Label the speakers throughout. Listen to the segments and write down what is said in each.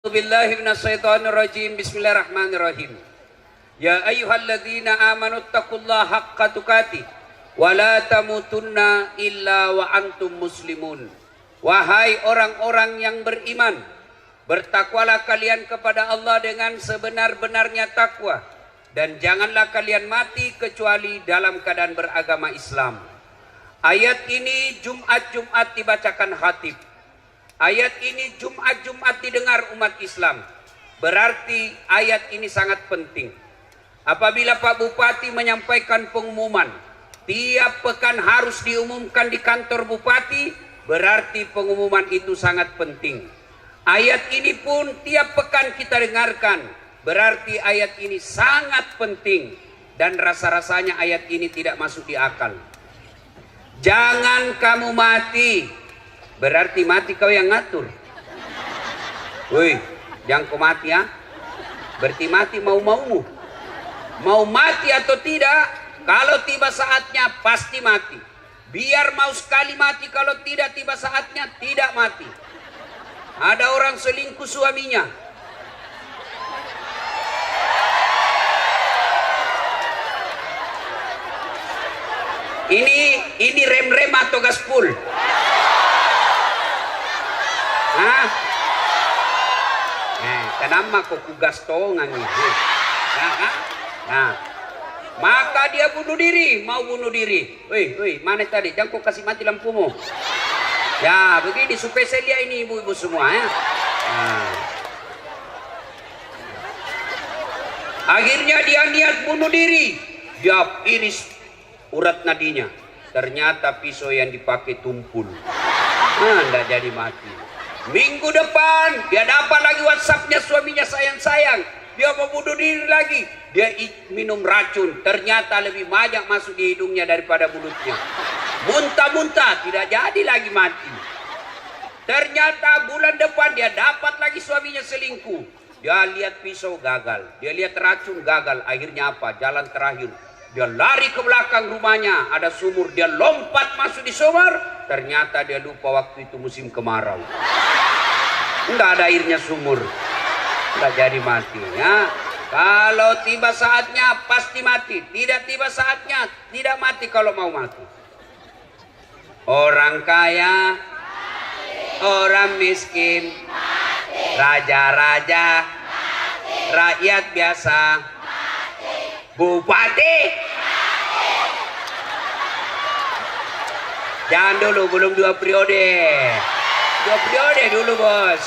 Speaker 1: Billahi minasyaitonirrajim. Bismillahirrahmanirrahim. Ya ayyuhalladzina amanu taqullaha haqqa tuqatih wa la tamutunna illa wa antum muslimun. Wahai orang-orang yang beriman, bertakwalah kalian kepada Allah dengan sebenar-benarnya takwa, dan janganlah kalian mati kecuali dalam keadaan beragama Islam. Ayat ini Jumat-Jumat dibacakan khatib. Ayat ini Jumat-Jumat didengar umat Islam. Berarti ayat ini sangat penting. Apabila Pak Bupati menyampaikan pengumuman, tiap pekan harus diumumkan di kantor Bupati, berarti pengumuman itu sangat penting. Ayat ini pun tiap pekan kita dengarkan, berarti ayat ini sangat penting. Dan rasa-rasanya ayat ini tidak masuk di akal. Jangan kamu mati, berarti mati kau yang ngatur. Woi, jangan kau mati ya. Berarti mati mau-maumu. Mau mati atau tidak, kalau tiba saatnya pasti mati. Biar mau sekali mati, kalau tidak tiba saatnya tidak mati. Ada orang selingkuh suaminya. Ini rem-rem atau gaspol? Hah? Kenapa kok kugas tongan itu? Nah, maka dia bunuh diri, mau bunuh diri. Woi, mana tadi? Jangan kau kasih mati lampumu. Ya, begini supaya saya lihat ini ibu-ibu semua ya. Nah. Akhirnya dia niat bunuh diri. Dia iris urat nadinya. Ternyata pisau yang dipakai tumpul. Nggak jadi mati. Minggu depan dia dapat lagi WhatsAppnya suaminya, sayang-sayang. Dia mau bunuh diri lagi. Dia minum racun. Ternyata lebih banyak masuk di hidungnya daripada mulutnya. Muntah-muntah, tidak jadi lagi mati. Ternyata bulan depan dia dapat lagi suaminya selingkuh. Dia lihat pisau gagal. Dia lihat racun gagal. Akhirnya apa? Jalan terakhir. Dia lari ke belakang rumahnya. Ada sumur. Dia lompat masuk di sumur. Ternyata dia lupa waktu itu musim kemarau. Enggak ada airnya sumur. Enggak jadi mati ya. Kalau tiba saatnya pasti mati. Tidak tiba saatnya tidak mati kalau mau mati. Orang kaya, orang miskin, raja-raja, rakyat biasa, bupati. Jangan dulu, belum 2 periode. 2 periode dulu bos.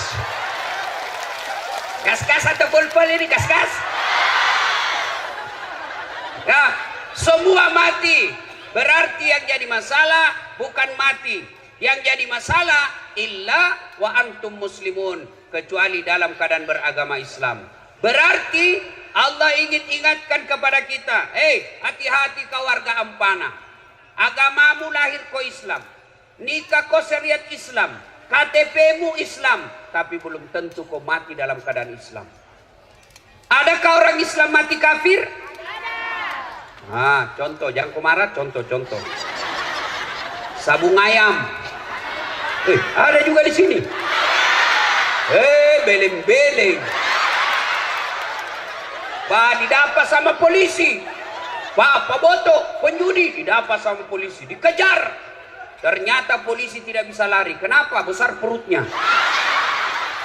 Speaker 1: Kas-kas atau pol-pol ini, kas-kas? Nah, semua mati. Berarti yang jadi masalah bukan mati. Yang jadi masalah illa wa antum muslimun, kecuali dalam keadaan beragama Islam. Berarti Allah ingin ingatkan kepada kita, hati-hati kau warga Ampana. Agamamu lahir kau Islam, nikah kau syariat Islam, KTP-mu Islam, tapi belum tentu kau mati dalam keadaan Islam. Adakah orang Islam mati kafir? Contoh, jangan kau marah, contoh. Sabung ayam. Ada juga di sini. Beleng-beleng. Pak didapat sama polisi. Pak Boto, penjudi, didapat sama polisi. Dikejar. Ternyata polisi tidak bisa lari. Kenapa? Besar perutnya.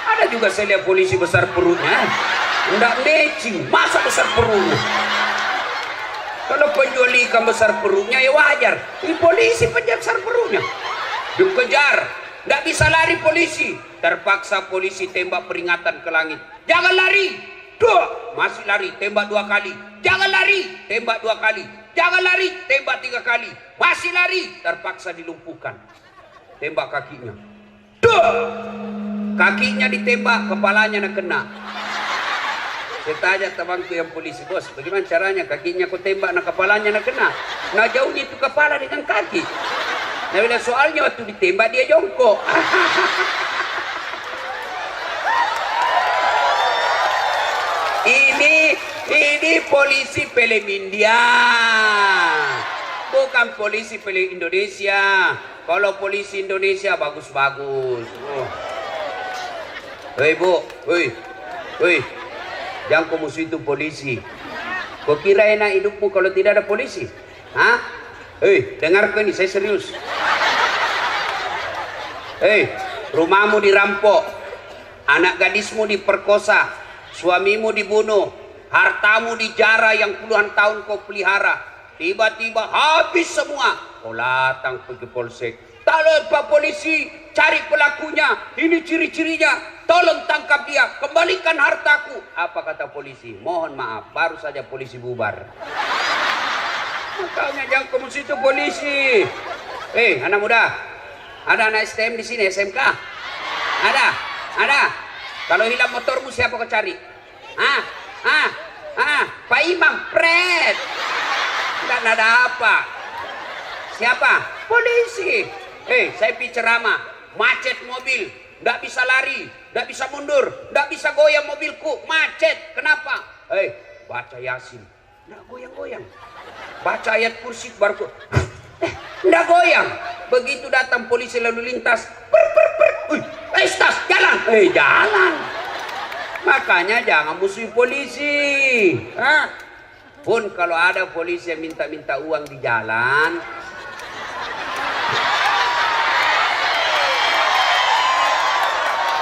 Speaker 1: Ada juga saya lihat polisi besar perutnya. Enggak matching. Masa besar perutnya? Kalau penjual ikan besar perutnya ya wajar. Ini polisi penjaga besar perutnya. Dikejar. Nggak bisa lari polisi. Terpaksa polisi tembak peringatan ke langit. Jangan lari. Masih lari. Tembak 2 kali. Jangan lari. Tembak 2 kali. Jangan lari. Tembak 3 kali. Masih lari. Terpaksa dilumpuhkan. Tembak kakinya. Kakinya ditembak. Kepalanya nak kena. Saya tanya temanku yang polisi, bos, bagaimana caranya kakinya kau tembak, nah kepalanya nak kena? Nah jauhnya itu kepala dengan kaki. Nah bila soalnya waktu ditembak dia jongkok. Ini polisi film India, bukan polisi film Indonesia. Kalau polisi Indonesia bagus-bagus. Hei bu, hei, jangan kau musuh itu polisi. Kau kira enak hidupmu kalau tidak ada polisi? Hah? Hei, dengarkan ini, saya serius. Hei, rumahmu dirampok, anak gadismu diperkosa, suamimu dibunuh, hartamu dijara yang puluhan tahun kau pelihara. Tiba-tiba habis semua. Kau datang pergi polsek. Tolong Pak Polisi, cari pelakunya. Ini ciri-cirinya. Tolong tangkap dia, kembalikan hartaku. Apa kata polisi? Mohon maaf, baru saja polisi bubar. Makanya jangan kamu situ polisi. Anak muda, ada anak STM di sini, SMK? Ada. Kalau hilang motormu siapa kau cari? Pak Imam, pret. Dan ada apa? Siapa? Polisi. Saya pergi ceramah, macet mobil, nggak bisa lari, nggak bisa mundur, nggak bisa goyang mobilku, macet. Kenapa? Baca Yasin, nggak goyang-goyang. Baca ayat kursi baru nggak goyang. Begitu datang polisi lalu lintas, tas, jalan, jalan. Makanya jangan musuhi polisi. Pun kalau ada polisi yang minta-minta uang di jalan,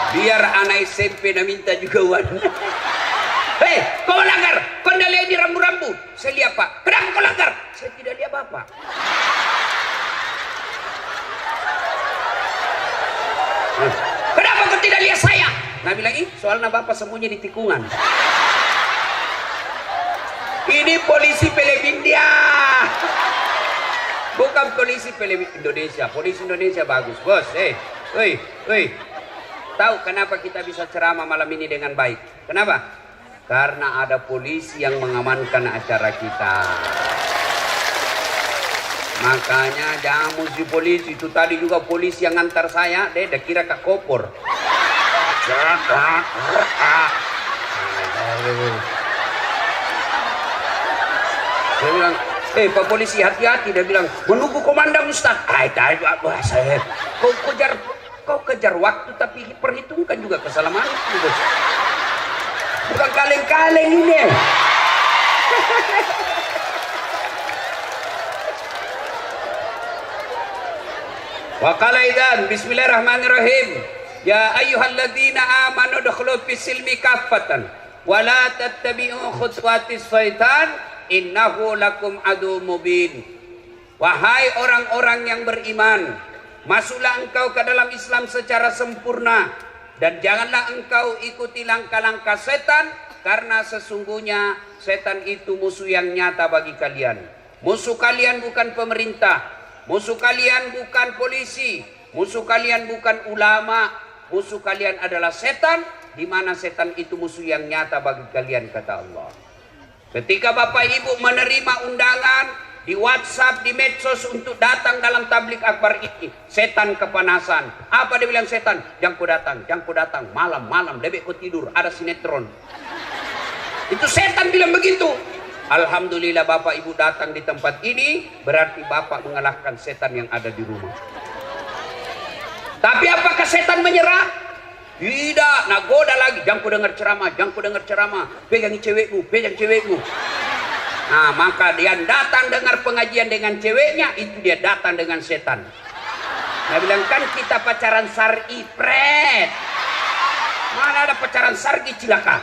Speaker 1: biar anak SMP nak minta juga uang. Kau langgar, kau tidak lihat di rambu-rambu. Saya lihat Pak. Kenapa kau langgar? Saya tidak lihat Bapak. Kenapa kau tidak lihat saya? Nah bilang soalnya Bapak sembunyi di tikungan. Ini polisi Filipina dia. Bukan polisi Indonesia. Polisi Indonesia bagus bos. Tahu kenapa kita bisa ceramah malam ini dengan baik? Kenapa? Karena ada polisi yang mengamankan acara kita. Makanya jangan musuh polisi. Itu tadi juga polisi yang ngantar saya, dia kira Kak Kopor. Saya bilang, Pak polisi hati-hati. Dia bilang, menunggu komandan Ustaz. Saya kau kejar waktu tapi perhitungkan juga keselamatanmu. Bukan kaleng-kaleng ini. Wa qala idzan bismillahirrahmanirrahim. Ya ayyuhalladzina amanu dukhulu fis silmi kaffatan wa la tattabi'u khutuwatis syaitan innahu lakum adu mubin. Wahai orang-orang yang beriman, masuklah engkau ke dalam Islam secara sempurna dan janganlah engkau ikuti langkah-langkah setan, karena sesungguhnya setan itu musuh yang nyata bagi kalian. Musuh kalian bukan pemerintah, musuh kalian bukan polisi, musuh kalian bukan ulama, musuh kalian adalah setan, di mana setan itu musuh yang nyata bagi kalian, kata Allah. Ketika Bapak Ibu menerima undangan di WhatsApp, di medsos untuk datang dalam tablik akbar ini, setan kepanasan. Apa dia bilang setan? Jangan kau datang, malam-malam lebih kau tidur, ada sinetron. Itu setan bilang begitu. Alhamdulillah Bapak Ibu datang di tempat ini, berarti Bapak mengalahkan setan yang ada di rumah. Tapi apakah setan menyerah? Tidak, nagoda lagi. Jangan kau dengar ceramah, pegangi cewekmu. Nah, maka dia datang dengar pengajian dengan ceweknya, itu dia datang dengan setan. Nah, bilang kan kita pacaran syar'i, pret. Mana ada pacaran syar'i, cilaka.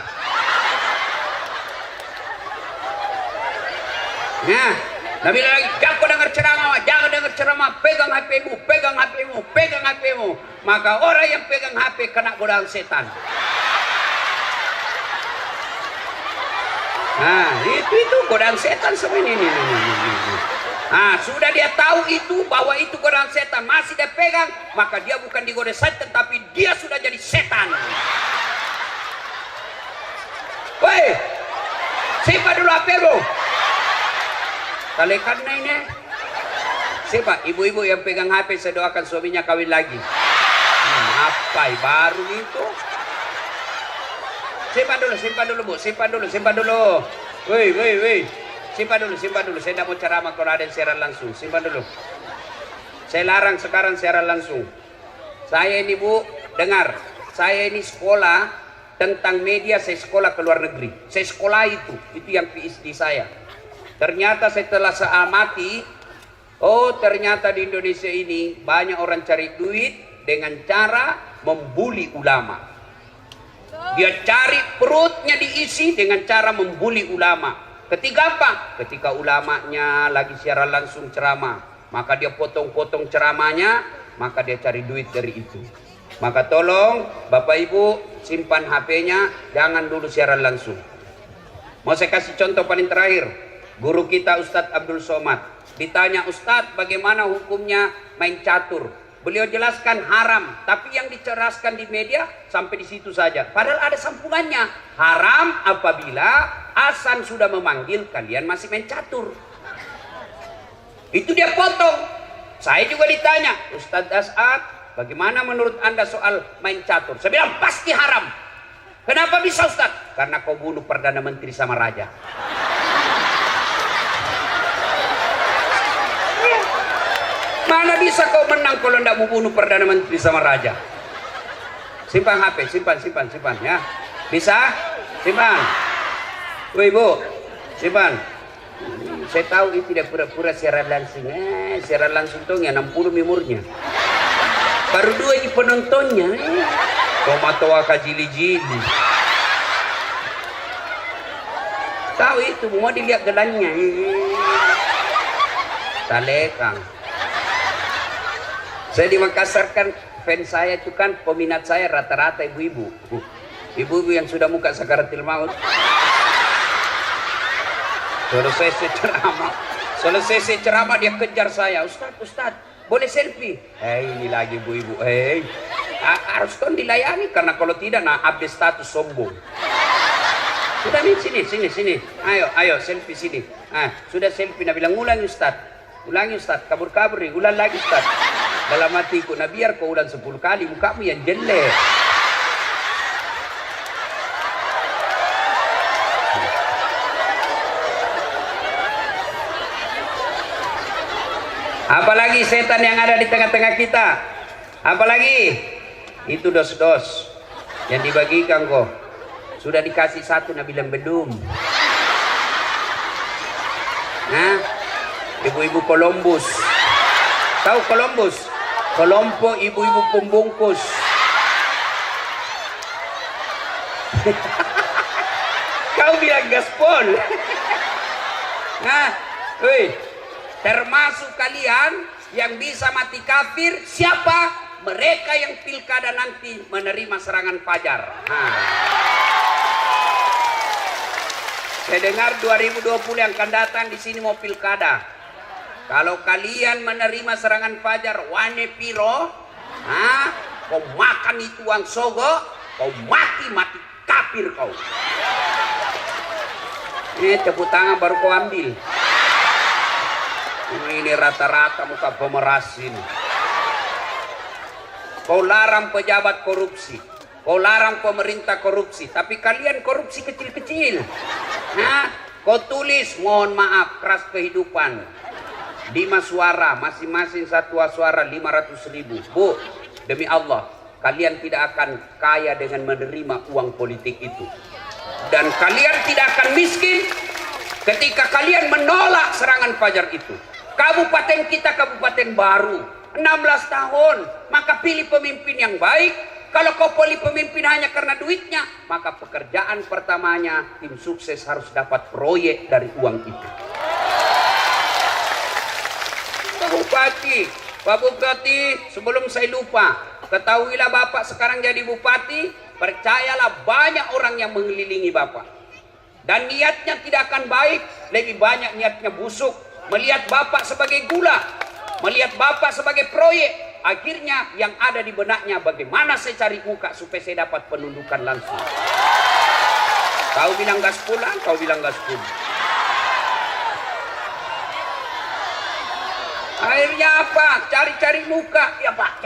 Speaker 1: Nah, Nabi lagi, jangan dengar ceramah, pegang HP-mu. Maka orang yang pegang HP kena godaan setan. Nah, itu godaan setan sebenarnya ini. Nah, sudah dia tahu itu, bahwa itu godaan setan, masih dia pegang, maka dia bukan digoda setan, tapi dia sudah jadi setan. Woi, siapa dulu HP lu? Kalekan ini. Siapa? Ibu-ibu yang pegang HP, saya doakan suaminya kawin lagi. Apa baru itu? Simpan dulu bu, simpan dulu. Woi. Simpan dulu. Saya tidak mau ceramah kalau ada yang siaran langsung. Simpan dulu. Saya larang sekarang siaran langsung. Saya ini bu, dengar. saya ini sekolah tentang media, saya sekolah ke luar negeri. Saya sekolah itu yang PhD saya. Ternyata setelah saya amati, oh ternyata di Indonesia ini banyak orang cari duit dengan cara membuli ulama. Dia cari perutnya diisi dengan cara membuli ulama. Ketika apa? Ketika ulamanya lagi siaran langsung ceramah, maka dia potong-potong ceramahnya, maka dia cari duit dari itu. Maka tolong Bapak Ibu simpan HP-nya, jangan dulu siaran langsung. Mau saya kasih contoh paling terakhir. Guru kita Ustadz Abdul Somad ditanya, Ustadz bagaimana hukumnya main catur? Beliau jelaskan haram, tapi yang diceraskan di media sampai di situ saja. Padahal ada sambungannya. Haram apabila azan sudah memanggil kalian masih main catur. Itu dia potong. Saya juga ditanya, Ustadz As'ad, bagaimana menurut Anda soal main catur? Saya bilang pasti haram. Kenapa bisa Ustadz? Karena kau bunuh Perdana Menteri sama Raja. Mana bisa kau menang kalau tidak mau bunuh Perdana Menteri sama Raja? Simpan HP, simpan ya. Bisa? Simpan. Woi Bu, simpan. Saya tahu ini tidak pura-pura siaran langsung. Siaran langsung tuh ya 60 memornya. Baru 2 ini penontonnya. Kau matoa kajili-jili. Tahu itu, mau dilihat gelannya. Salekang. Saya di Makassar kan, fans saya itu kan, peminat saya rata-rata ibu-ibu. Ibu-ibu yang sudah muka sakaratil maut. Selesai ceramah dia kejar saya. Ustadz, boleh selfie? Ini lagi ibu-ibu. Harus kan dilayani, karena kalau tidak, nah update status sombong. Sudah nih, sini. Ayo selfie sini. Sudah selfie, nah bilang ulangi Ustadz, kabur nih, ulang lagi Ustadz. Dalam hatiku, nah biar kau ulang 10 kali, mukamu yang jelek. Apalagi setan yang ada di tengah-tengah kita? Apalagi? Itu dos-dos yang dibagikan kok. Sudah dikasih 1, nah bilang belum. Nah, ibu-ibu Columbus. Tahu Columbus? Kelompok ibu-ibu pembungkus. Kau bilang gaspol. Nah, termasuk kalian yang bisa mati kafir, siapa? Mereka yang pilkada nanti menerima serangan fajar. Saya dengar 2020 yang akan datang di sini mau pilkada. Kalau kalian menerima serangan fajar, wane piro, kau makan itu uang sogo, kau mati kafir kau. Tepuk tangan baru kau ambil. Ini rata-rata muka pemeras ini. Kau larang pejabat korupsi, kau larang pemerintah korupsi, tapi kalian korupsi kecil-kecil. Kau tulis mohon maaf keras kehidupan. 5 suara, masing-masing 1 suara 500.000. Bu, demi Allah, kalian tidak akan kaya dengan menerima uang politik itu. Dan kalian tidak akan miskin ketika kalian menolak serangan fajar itu. Kabupaten kita kabupaten baru, 16 tahun, maka pilih pemimpin yang baik. Kalau kau pilih pemimpin hanya karena duitnya, maka pekerjaan pertamanya tim sukses harus dapat proyek dari uang itu. Pak Bupati, sebelum saya lupa, ketahuilah Bapak sekarang jadi Bupati, percayalah banyak orang yang mengelilingi Bapak. Dan niatnya tidak akan baik, lebih banyak niatnya busuk. Melihat Bapak sebagai gula, melihat Bapak sebagai proyek. Akhirnya yang ada di benaknya, bagaimana saya cari muka supaya saya dapat penundukan langsung. Kau bilang gas pulang, kau bilang gas pulang. Akhirnya apa? Cari-cari muka. Ya Pak.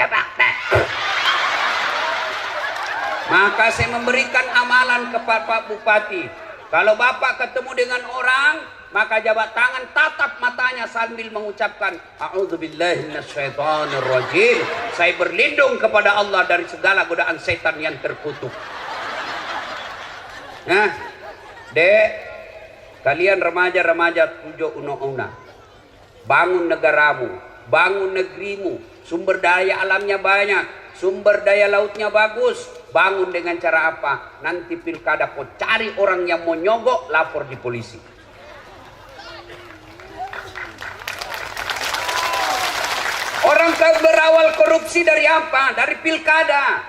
Speaker 1: Maka saya memberikan amalan kepada Pak Bupati. Kalau Bapak ketemu dengan orang, maka jabat tangan, tatap matanya sambil mengucapkan a'udzubillahi minasyaitonirrajim. Saya berlindung kepada Allah dari segala godaan setan yang terkutuk. Nah, dek, kalian remaja-remaja tujuh una-una, bangun negaramu, bangun negerimu. Sumber daya alamnya banyak, sumber daya lautnya bagus. Bangun dengan cara apa? Nanti pilkada kau cari orang yang mau nyogok, lapor di polisi. Orang berawal korupsi dari apa? Dari pilkada.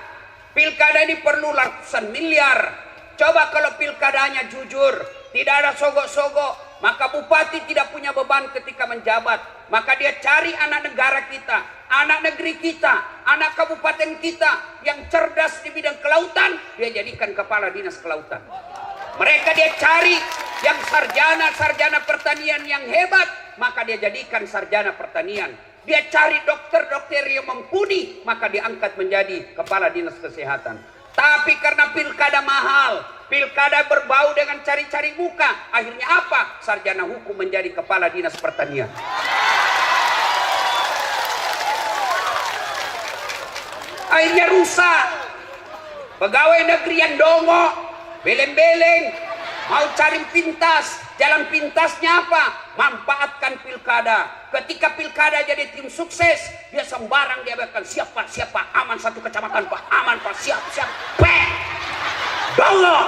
Speaker 1: Pilkada ini perlu ratusan miliar. Coba kalau pilkadanya jujur, tidak ada sogok-sogok, maka bupati tidak punya beban ketika menjabat. Maka dia cari anak negara kita, anak negeri kita, anak kabupaten kita yang cerdas di bidang kelautan, dia jadikan kepala dinas kelautan. Mereka dia cari yang sarjana pertanian yang hebat, maka dia jadikan sarjana pertanian. Dia cari dokter-dokter yang mumpuni, maka diangkat menjadi kepala dinas kesehatan. Tapi karena pilkada mahal, pilkada berbau dengan cari-cari muka, akhirnya apa? Sarjana hukum menjadi kepala dinas pertanian. Akhirnya rusak. Pegawai negeri yang dongok, beleng-beleng, mau cari pintas. Jalan pintasnya apa? Manfaatkan pilkada. Ketika pilkada jadi tim sukses, dia sembarang dia akan siapa, aman satu kecamatan Pak, aman Pak, siap, peh, dongok.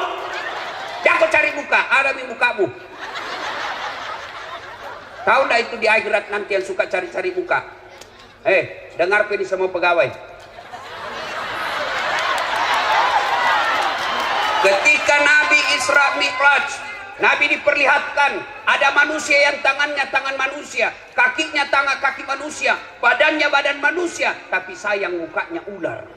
Speaker 1: Dia kau cari muka, ada di mukamu. Tahu nggak itu di akhirat nanti yang suka cari-cari muka? Dengar ini semua pegawai. Ketika Nabi Isra Mi'raj, Nabi diperlihatkan ada manusia yang tangannya tangan manusia, kakinya kaki manusia, badannya badan manusia, tapi sayang mukanya ular.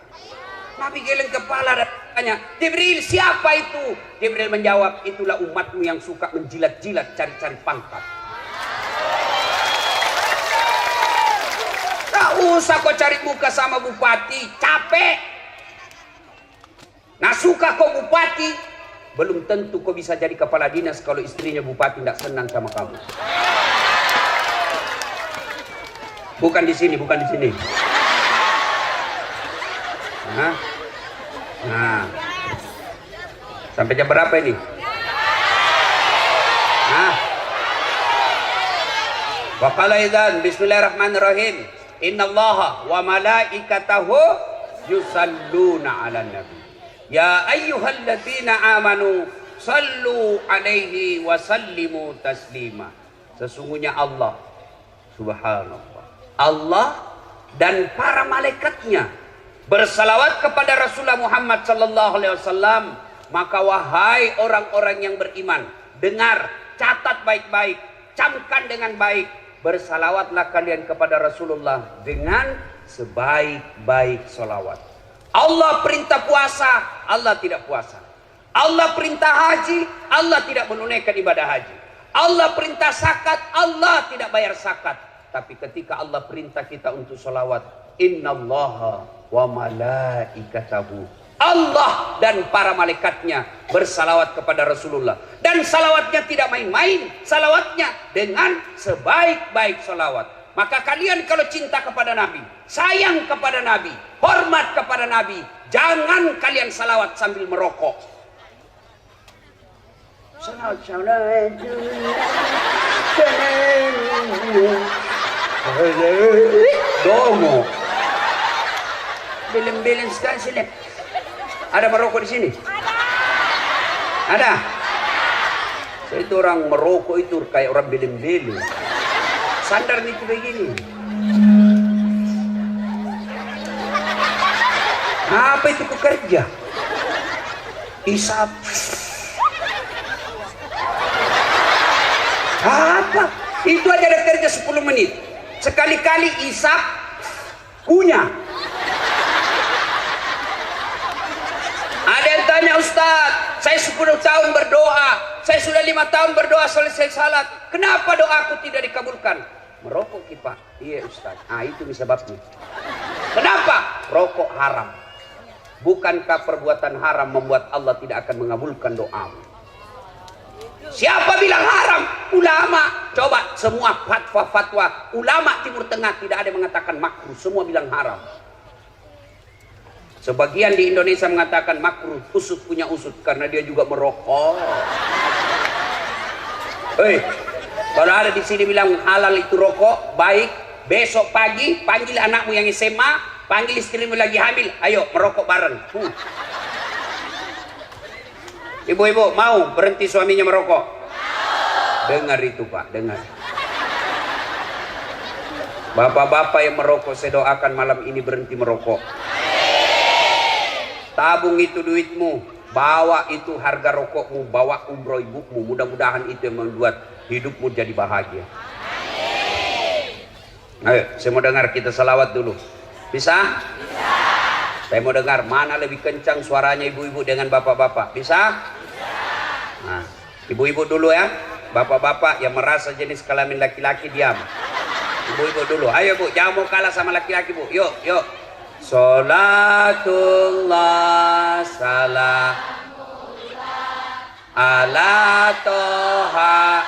Speaker 1: Nabi geleng kepala dan tanya, Jibril, siapa itu? Jibril menjawab, itulah umatmu yang suka menjilat-jilat, cari-cari pangkat. Tak usah kau cari muka sama bupati, capek. Nah, suka kau bupati, belum tentu kau bisa jadi kepala dinas kalau istrinya bupati tidak senang sama kamu. Bukan di sini. Nah. Sampai jam berapa ini? Wa qala idzan bismillahirrahmanirrahim. Innallaha wa malaikatahu yusalluna 'alan nabi. Ya ayyuhalladzina amanu sallu alaihi wa sallimu taslima. Sesungguhnya Allah, subhanallah, Allah dan para malaikatnya bersalawat kepada Rasulullah Muhammad sallallahu alaihi wasallam. Maka wahai orang-orang yang beriman, dengar, catat baik-baik, camkan dengan baik, bersalawatlah kalian kepada Rasulullah dengan sebaik-baik salawat. Allah perintah puasa, Allah tidak puasa. Allah perintah haji, Allah tidak menunaikan ibadah haji. Allah perintah zakat, Allah tidak bayar zakat. Tapi ketika Allah perintah kita untuk salawat, innallaha wa malaikatahu, Allah dan para malaikatnya bersalawat kepada Rasulullah. Dan salawatnya tidak main-main, salawatnya dengan sebaik-baik salawat. Maka kalian kalau cinta kepada Nabi, sayang kepada Nabi, hormat kepada Nabi, jangan kalian salawat sambil merokok. Dongo. Beleng-beleng sekali sini. Ada merokok di sini? Ada. Saya itu orang merokok itu kayak orang beleng-beleng. Sandar nih begini. Apa itu pekerja? Isap. Apa? Itu aja ada kerja 10 menit. Sekali-kali isap, kunyah. Ada yang tanya, Ustaz, saya 10 tahun berdoa, saya sudah 5 tahun berdoa selesai salat, kenapa doaku tidak dikabulkan? Merokok kita. Iya Ustaz. Itu sebabnya. Kenapa? Rokok haram. Bukankah perbuatan haram membuat Allah tidak akan mengabulkan doamu? Siapa bilang haram? Ulama. Coba semua fatwa-fatwa ulama Timur Tengah tidak ada yang mengatakan makruh, semua bilang haram. Sebagian di Indonesia mengatakan makruh, usut punya usut karena dia juga merokok. Hei, kalau ada di sini bilang halal itu rokok, baik, besok pagi panggil anakmu yang SMA, panggil istrimu lagi hamil, ayo merokok bareng. Ibu-ibu mau berhenti suaminya merokok? Dengar itu Pak, dengar. Bapak-bapak yang merokok, saya doakan malam ini berhenti merokok. Tabung itu duitmu, bawa itu harga rokokmu, bawa umroh ibumu. Mudah-mudahan itu yang membuat hidupmu jadi bahagia. Ayo, saya mau dengar kita salawat dulu. Bisa? Bisa. Saya mau dengar mana lebih kencang suaranya ibu-ibu dengan bapak-bapak. Bisa? Bisa. Nah, ibu-ibu dulu ya. Bapak-bapak yang merasa jenis kelamin laki-laki diam. Ibu-ibu dulu. Ayo Bu, jangan mau kalah sama laki-laki Bu. Yuk, yuk. Salatullah salamullah ala toha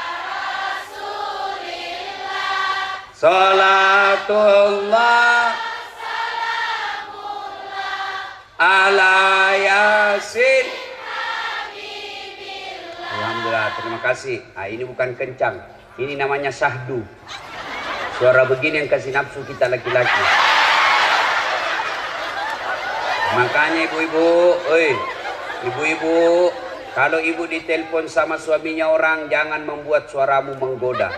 Speaker 1: Rasulillah. Salatullah salamullah ala yasin Habibillah. Alhamdulillah, terima kasih. Nah, ini bukan kencang, ini namanya syahdu. Suara begini yang kasih nafsu kita laki-laki. Makanya ibu-ibu, ibu-ibu, kalau ibu ditelepon sama suaminya orang, jangan membuat suaramu menggoda.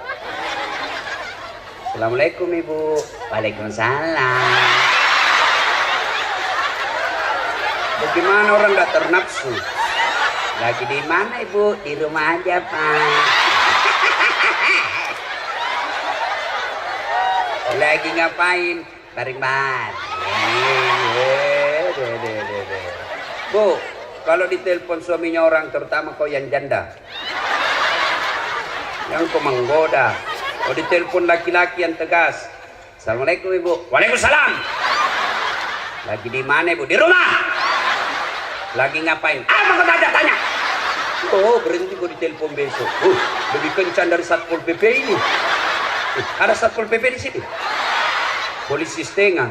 Speaker 1: Assalamualaikum ibu. Waalaikumsalam. Bagaimana orang gak ternafsu? Lagi di mana ibu? Di rumah aja Pak. Lagi ngapain? Baring-baring. Bu, kalau ditelepon suaminya orang, terutama kau yang janda, yang kau menggoda. Kalau ditelepon laki-laki yang tegas, Assalamualaikum ibu. Waalaikumsalam. Lagi di mana ibu? Di rumah. Lagi ngapain? Apa kau tanya? Oh, berhenti kau ditelepon besok. Lebih kencang dari Satpol PP ini. Ada Satpol PP di sini. Polisi setengah.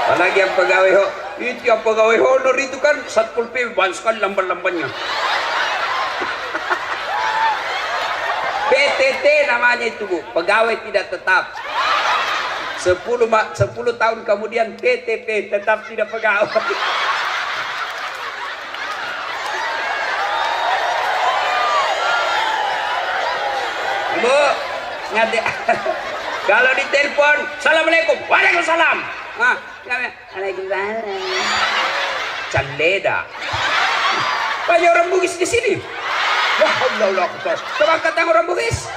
Speaker 1: Apalagi yang pegawai itu yang pegawai honor itu kan Satpol PP banyak sekali lamban-lambannya. PTT namanya itu Bu, pegawai tidak tetap. 10 tahun kemudian PTP, tetap tidak pegawai. Bu, ngerti? Kalau ditelepon, Assalamualaikum, Waalaikumsalam. Nah, Waalaikumsalam. Caleda. Banyak orang Bugis di sini. Wah, Allah, coba kata orang Bugis.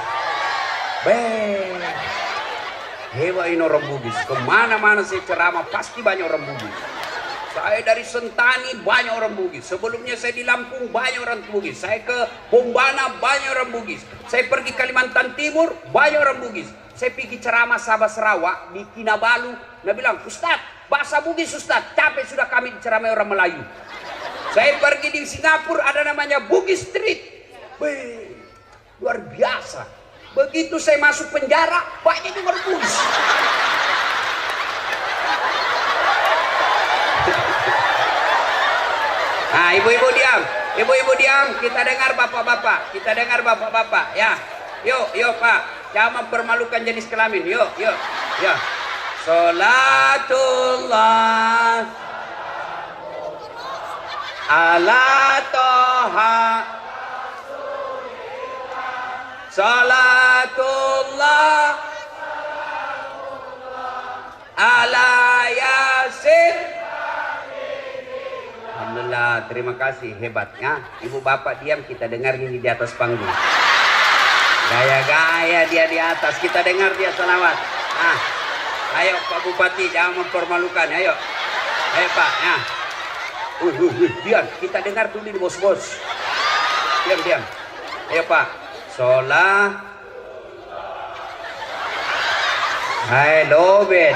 Speaker 1: Hebat ini orang Bugis. Kemana-mana saya ceramah pasti banyak orang Bugis. Saya dari Sentani banyak orang Bugis. Sebelumnya saya di Lampung banyak orang Bugis. Saya ke Bombana banyak orang Bugis. Saya pergi Kalimantan Timur banyak orang Bugis. Saya pergi ceramah Sabah Sarawak di Kinabalu. Dia bilang, Ustaz, bahasa Bugis Ustaz, capek sudah kami diceramai orang Melayu. Saya pergi di Singapura, ada namanya Bugis Street. Wih, luar biasa. Begitu saya masuk penjara, banyak orang Bugis. Nah, ibu-ibu diam. Ibu-ibu diam, kita dengar bapak-bapak. Kita dengar bapak-bapak, ya. Yuk Pak. Jangan mempermalukan jenis kelamin. Yuk. Ya. Salatullah ala toha Salatullah ala yasin. Alhamdulillah, terima kasih, hebatnya. Ibu bapak diam, kita dengar ini di atas panggung. Gaya-gaya dia di atas, kita dengar dia salawat. Nah, ayo Pak Bupati, jangan mempermalukan, ayo Pak, ya. Diam, kita dengar dulu ini bos-bos. Diam. Ayo Pak. Sholat. Hai lobet.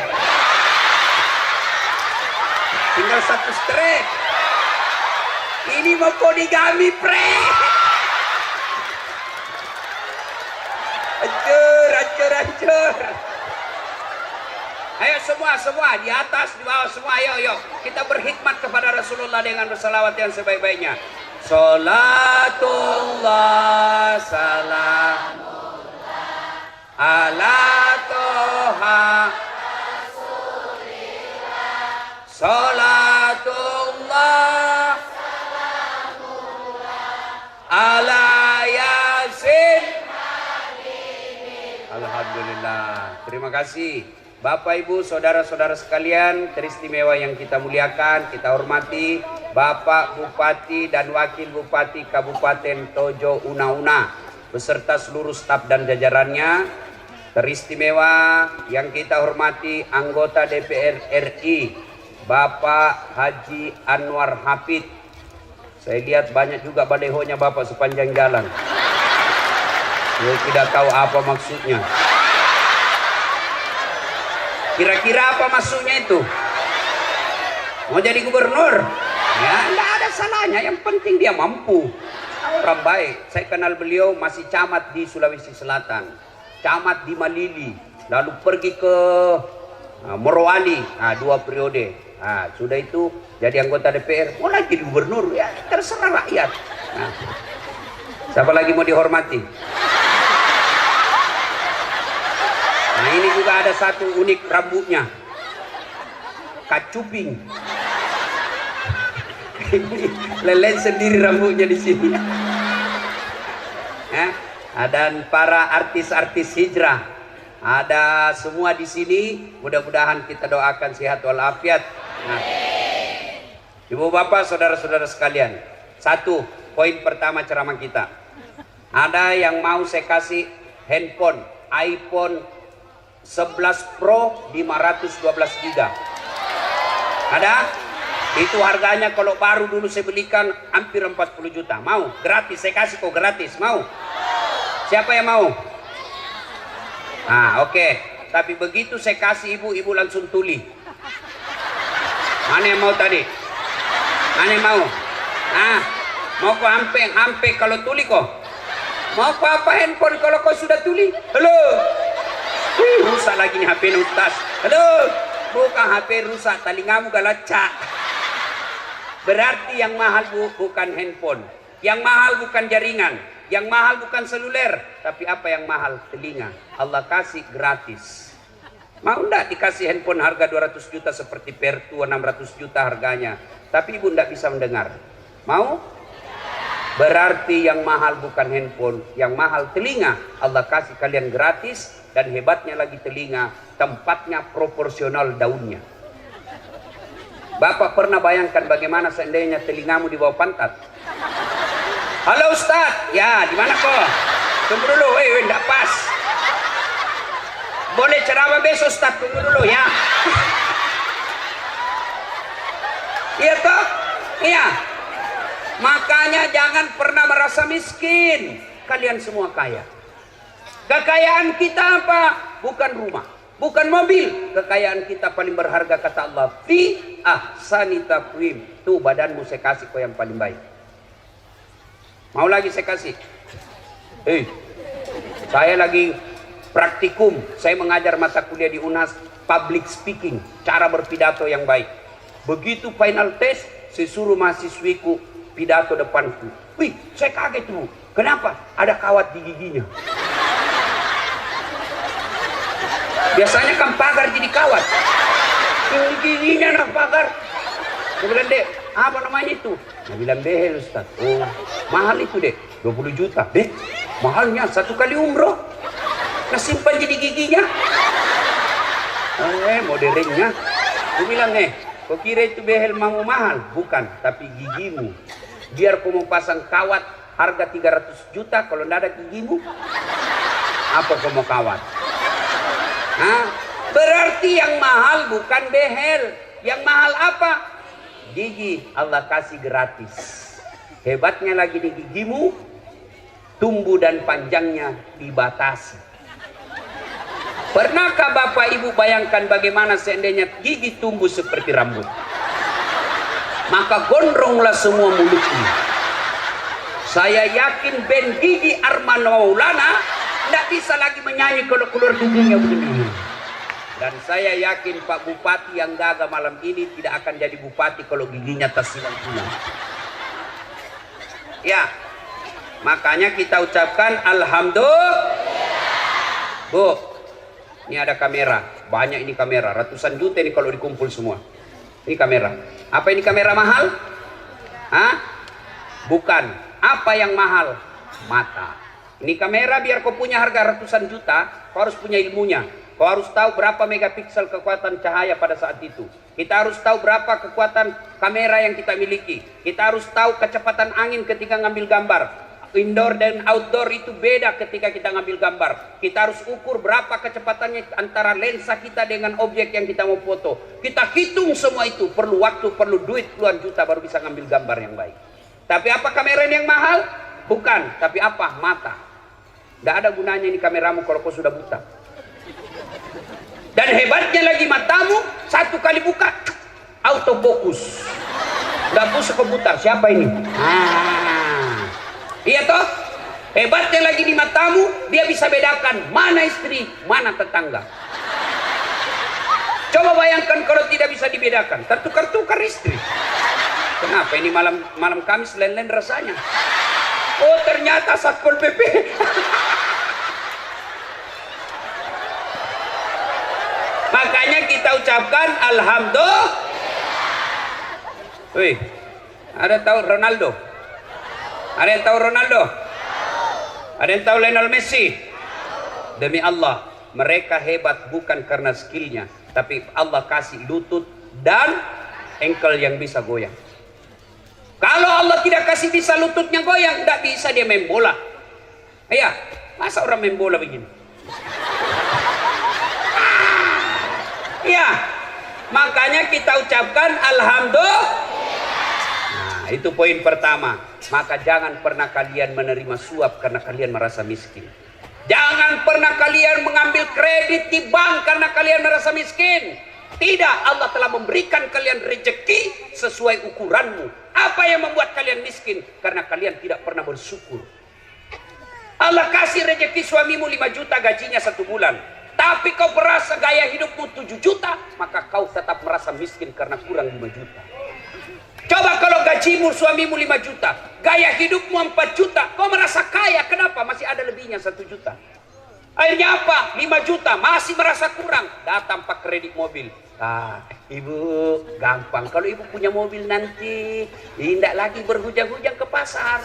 Speaker 1: Tinggal satu strek. Ini mau poligami, pre. Hancur. Ayo semua di atas, di bawah semua, ayo kita berkhidmat kepada Rasulullah dengan bersalawat yang sebaik-baiknya. Salatullah salamullah ala toha Rasulillah. Salatullah salamullah ala yasin. Alhamdulillah. Terima kasih Bapak Ibu saudara-saudara sekalian teristimewa yang kita muliakan, kita hormati Bapak Bupati dan Wakil Bupati Kabupaten Tojo Una beserta seluruh staf dan jajarannya. Teristimewa yang kita hormati anggota DPR RI Bapak Haji Anwar Hafid. Saya lihat banyak juga balehonya Bapak sepanjang jalan. Saya tidak tahu apa maksudnya. Kira-kira apa maksudnya itu? Mau jadi gubernur? Ya, nggak ada salahnya. Yang penting dia mampu. Orang baik. Saya kenal beliau masih camat di Sulawesi Selatan, camat di Malili, lalu pergi ke Morowali, 2 periode. Sudah itu jadi anggota DPR, mau lagi jadi gubernur, ya terserah rakyat. Siapa lagi mau dihormati? Nah ini juga ada satu unik rambutnya, kacuping. Lelen sendiri rambutnya di sini. Dan para artis-artis hijrah, ada semua di sini. Mudah-mudahan kita doakan sehat walafiat. Ibu bapak saudara-saudara sekalian, satu poin pertama ceramah kita. Ada yang mau saya kasih handphone iPhone 11 Pro 512 GB. Ada? Itu harganya kalau baru dulu saya belikan hampir 40 juta. Mau? Gratis, saya kasih kok gratis. Mau? Siapa yang mau? Oke. Tapi begitu saya kasih ibu langsung tuli. Mana yang mau tadi? Mana yang mau? Mau kok hampe kalau tuli kok? Mau kok apa handphone kalau kau sudah tuli? Halo? Rusak lagi nih HP Ustaz. Halo? Bukan HP rusak, telingamu galacak. Berarti yang mahal bukan handphone, yang mahal bukan jaringan, yang mahal bukan seluler, tapi apa yang mahal? Telinga. Allah kasih gratis. Mau enggak dikasih handphone harga 200 juta seperti Pertua 600 juta harganya, tapi ibu enggak bisa mendengar? Mau? Berarti yang mahal bukan handphone, yang mahal telinga. Allah kasih kalian gratis, dan hebatnya lagi telinga, tempatnya proporsional daunnya. Bapak pernah bayangkan bagaimana seandainya telingamu di bawah pantat? Halo Ustaz, ya di mana kok? Tunggu dulu, enggak pas. Boleh ceramah besok Ustaz, tunggu dulu ya. Iya toh? Iya. Makanya jangan pernah merasa miskin. Kalian semua kaya. Kekayaan kita apa? Bukan rumah, bukan mobil. Kekayaan kita paling berharga kata Allah, fi ahsani taqwim. Tuh badanmu saya kasih kau yang paling baik. Mau lagi saya kasih? Saya lagi praktikum. Saya mengajar mata kuliah di UNAS public speaking, cara berpidato yang baik. Begitu final test, saya suruh mahasiswiku pidato depanku. Wih, saya kaget tuh. Kenapa? Ada kawat di giginya. Biasanya kan pagar jadi kawat. Ini giginya nak pagar. Saya bilang, Dek, apa namanya itu? Saya bilang, behel Ustaz. Oh, mahal itu Dek, 20 juta. Dek, mahalnya 1 kali umroh. Kesimpan jadi giginya. Modernnya. Saya bilang, kau kira itu behel mau mahal? Bukan, tapi gigimu. Biar kau mau pasang kawat harga 300 juta, kalau tidak ada gigimu, apa kau mau kawat? Berarti yang mahal bukan behel. Yang mahal apa? Gigi. Allah kasih gratis. Hebatnya lagi di gigimu, tumbuh dan panjangnya dibatasi. Pernahkah Bapak Ibu bayangkan bagaimana seandainya gigi tumbuh seperti rambut? maka gondronglah semua mulutnya. Saya yakin Ben Gigi Arman Maulana tidak bisa lagi menyanyi kalau keluar giginya begini. Dan saya yakin Pak Bupati yang gagal malam ini tidak akan jadi bupati kalau giginya tersilang tulang. Ya, makanya kita ucapkan alhamdulillah. Bu, ini ada kamera, banyak ini kamera, ratusan juta ini kalau dikumpul semua. Ini kamera. Apa ini kamera mahal? Hah? Bukan. Apa yang mahal? Mata. Ini kamera biar kau punya harga ratusan juta, kau harus punya ilmunya. Kau harus tahu berapa megapiksel kekuatan cahaya pada saat itu. Kita harus tahu berapa kekuatan kamera yang kita miliki. Kita harus tahu kecepatan angin ketika ngambil gambar. Indoor dan outdoor itu beda ketika kita ngambil gambar. Kita harus ukur berapa kecepatannya antara lensa kita dengan objek yang kita mau foto. Kita hitung semua itu. Perlu waktu, perlu duit puluhan juta baru bisa ngambil gambar yang baik. Tapi apa kamera ini yang mahal? Bukan. Tapi apa? Mata. Tidak ada gunanya ini kameramu kalau kau sudah buta. Dan hebatnya lagi matamu, satu kali buka, autofokus. Nggak bisa kau putar. Siapa ini? Iya toh? Hebatnya lagi di matamu, dia bisa bedakan mana istri, mana tetangga. Coba bayangkan kalau tidak bisa dibedakan, tertukar-tukar istri. Kenapa ini malam Kamis lain-lain rasanya? Oh ternyata Satpol PP. Makanya kita ucapkan alhamdulillah. Wih, ada tahu Ronaldo? Ada yang tahu Ronaldo? Ada yang tahu Lionel Messi? Demi Allah, mereka hebat bukan karena skillnya, tapi Allah kasih lutut dan engkel yang bisa goyang. Kalau Allah tidak kasih bisa lututnya goyang, tidak bisa dia main bola. Iya, masa orang main bola begini? Iya, makanya kita ucapkan alhamdulillah. Nah, itu poin pertama. Maka jangan pernah kalian menerima suap karena kalian merasa miskin. Jangan pernah kalian mengambil kredit di bank karena kalian merasa miskin. Tidak, Allah telah memberikan kalian rezeki sesuai ukuranmu. Apa yang membuat kalian miskin? Karena kalian tidak pernah bersyukur. Allah kasih rezeki suamimu 5 juta gajinya 1 bulan. Tapi kau merasa gaya hidupmu 7 juta, maka kau tetap merasa miskin karena kurang 5 juta. Coba kalau gajimu suamimu 5 juta, gaya hidupmu 4 juta, kau merasa kaya. Kenapa? Masih ada lebihnya 1 juta. Akhirnya apa? 5 juta, masih merasa kurang. Datang pak kredit mobil. Ibu, gampang. Kalau ibu punya mobil nanti, tidak lagi berhujang-hujang ke pasar.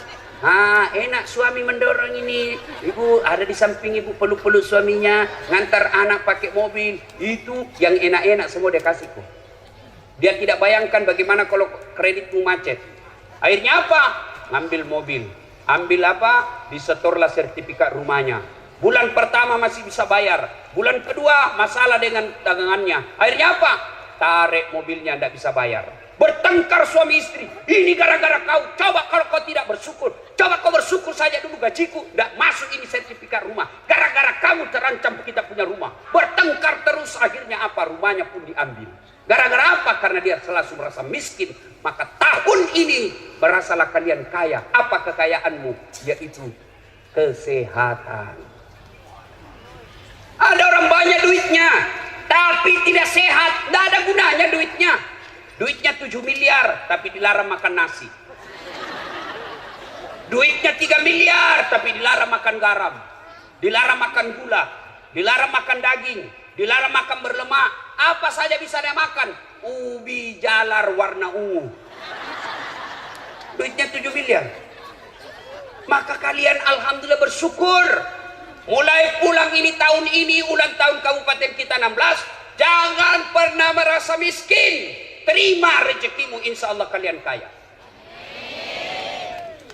Speaker 1: Enak suami mendorong ini. Ibu ada di samping ibu, peluk-peluk suaminya, ngantar anak pakai mobil. Itu yang enak-enak semua dia kasih kok. Dia tidak bayangkan bagaimana kalau kreditmu macet. Akhirnya apa? Ngambil mobil. Ambil apa? Disetorlah sertifikat rumahnya. Bulan pertama masih bisa bayar. Bulan kedua masalah dengan dagangannya. Akhirnya apa? Tarik mobilnya, tidak bisa bayar. Bertengkar suami istri. Ini gara-gara kau. Coba kalau kau tidak bersyukur. Coba kau bersyukur saja dulu gajiku. Tidak masuk ini sertifikat rumah. Gara-gara kamu terancam kita punya rumah. Bertengkar terus. Akhirnya apa? Rumahnya pun diambil. Gara-gara apa? Karena dia selalu merasa miskin. Maka tahun ini berasalah kalian kaya. Apa kekayaanmu? Yaitu kesehatan. Ada orang banyak duitnya, tapi tidak sehat. Tidak ada gunanya duitnya. Duitnya 7 miliar, tapi dilarang makan nasi. Duitnya 3 miliar, tapi dilarang makan garam. Dilarang makan gula. Dilarang makan daging. Dilarang makan berlemak. Apa saja bisa dia makan. Ubi jalar warna ungu. Duitnya 7 miliar. Maka kalian alhamdulillah bersyukur. Mulai pulang ini tahun ini, ulang tahun kabupaten kita 16, jangan pernah merasa miskin. Terima rezekimu, insya Allah kalian kaya.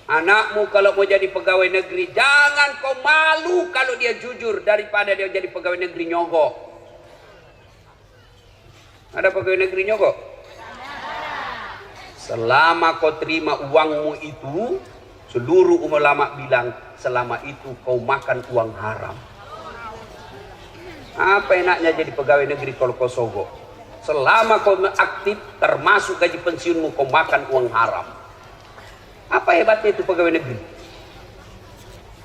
Speaker 1: Anakmu kalau mau jadi pegawai negeri, jangan kau malu kalau dia jujur daripada dia jadi pegawai negeri nyogok. Ada pegawai negeri nyogok? Selama kau terima uangmu itu, seluruh ulama bilang selama itu kau makan uang haram. Apa enaknya jadi pegawai negeri kalau kau sogok? Selama kau aktif, termasuk gaji pensiunmu, kau makan uang haram. Apa hebatnya itu pegawai negeri?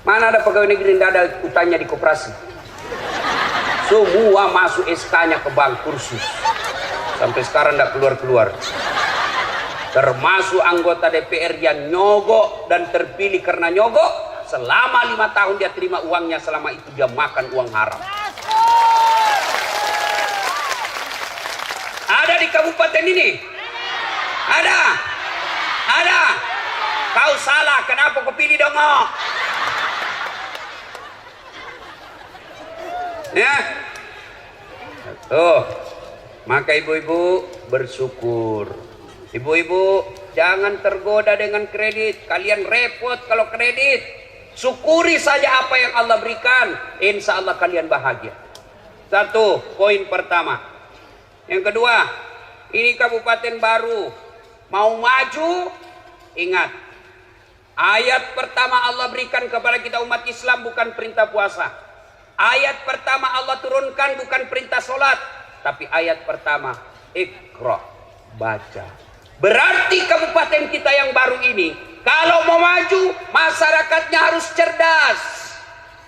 Speaker 1: Mana ada pegawai negeri yang ada utangnya di koperasi? Semua masuk SK-nya ke bank kursus. Sampai sekarang tidak keluar-keluar. Termasuk anggota DPR yang nyogok dan terpilih karena nyogok. Selama 5 tahun dia terima uangnya, selama itu dia makan uang haram. Ada di kabupaten ini? Ada? Ada? Kau salah, kenapa kau pilih dongok? Ya? Tuh, maka ibu-ibu bersyukur. Ibu-ibu jangan tergoda dengan kredit. Kalian repot kalau kredit. Syukuri saja apa yang Allah berikan. Insya Allah kalian bahagia. Satu, poin pertama. Yang kedua, ini kabupaten baru. Mau maju, ingat. Ayat pertama Allah berikan kepada kita umat Islam bukan perintah puasa. Ayat pertama Allah turunkan bukan perintah sholat. Tapi ayat pertama, Iqra, baca. Berarti kabupaten kita yang baru ini, kalau mau maju, masyarakatnya harus cerdas.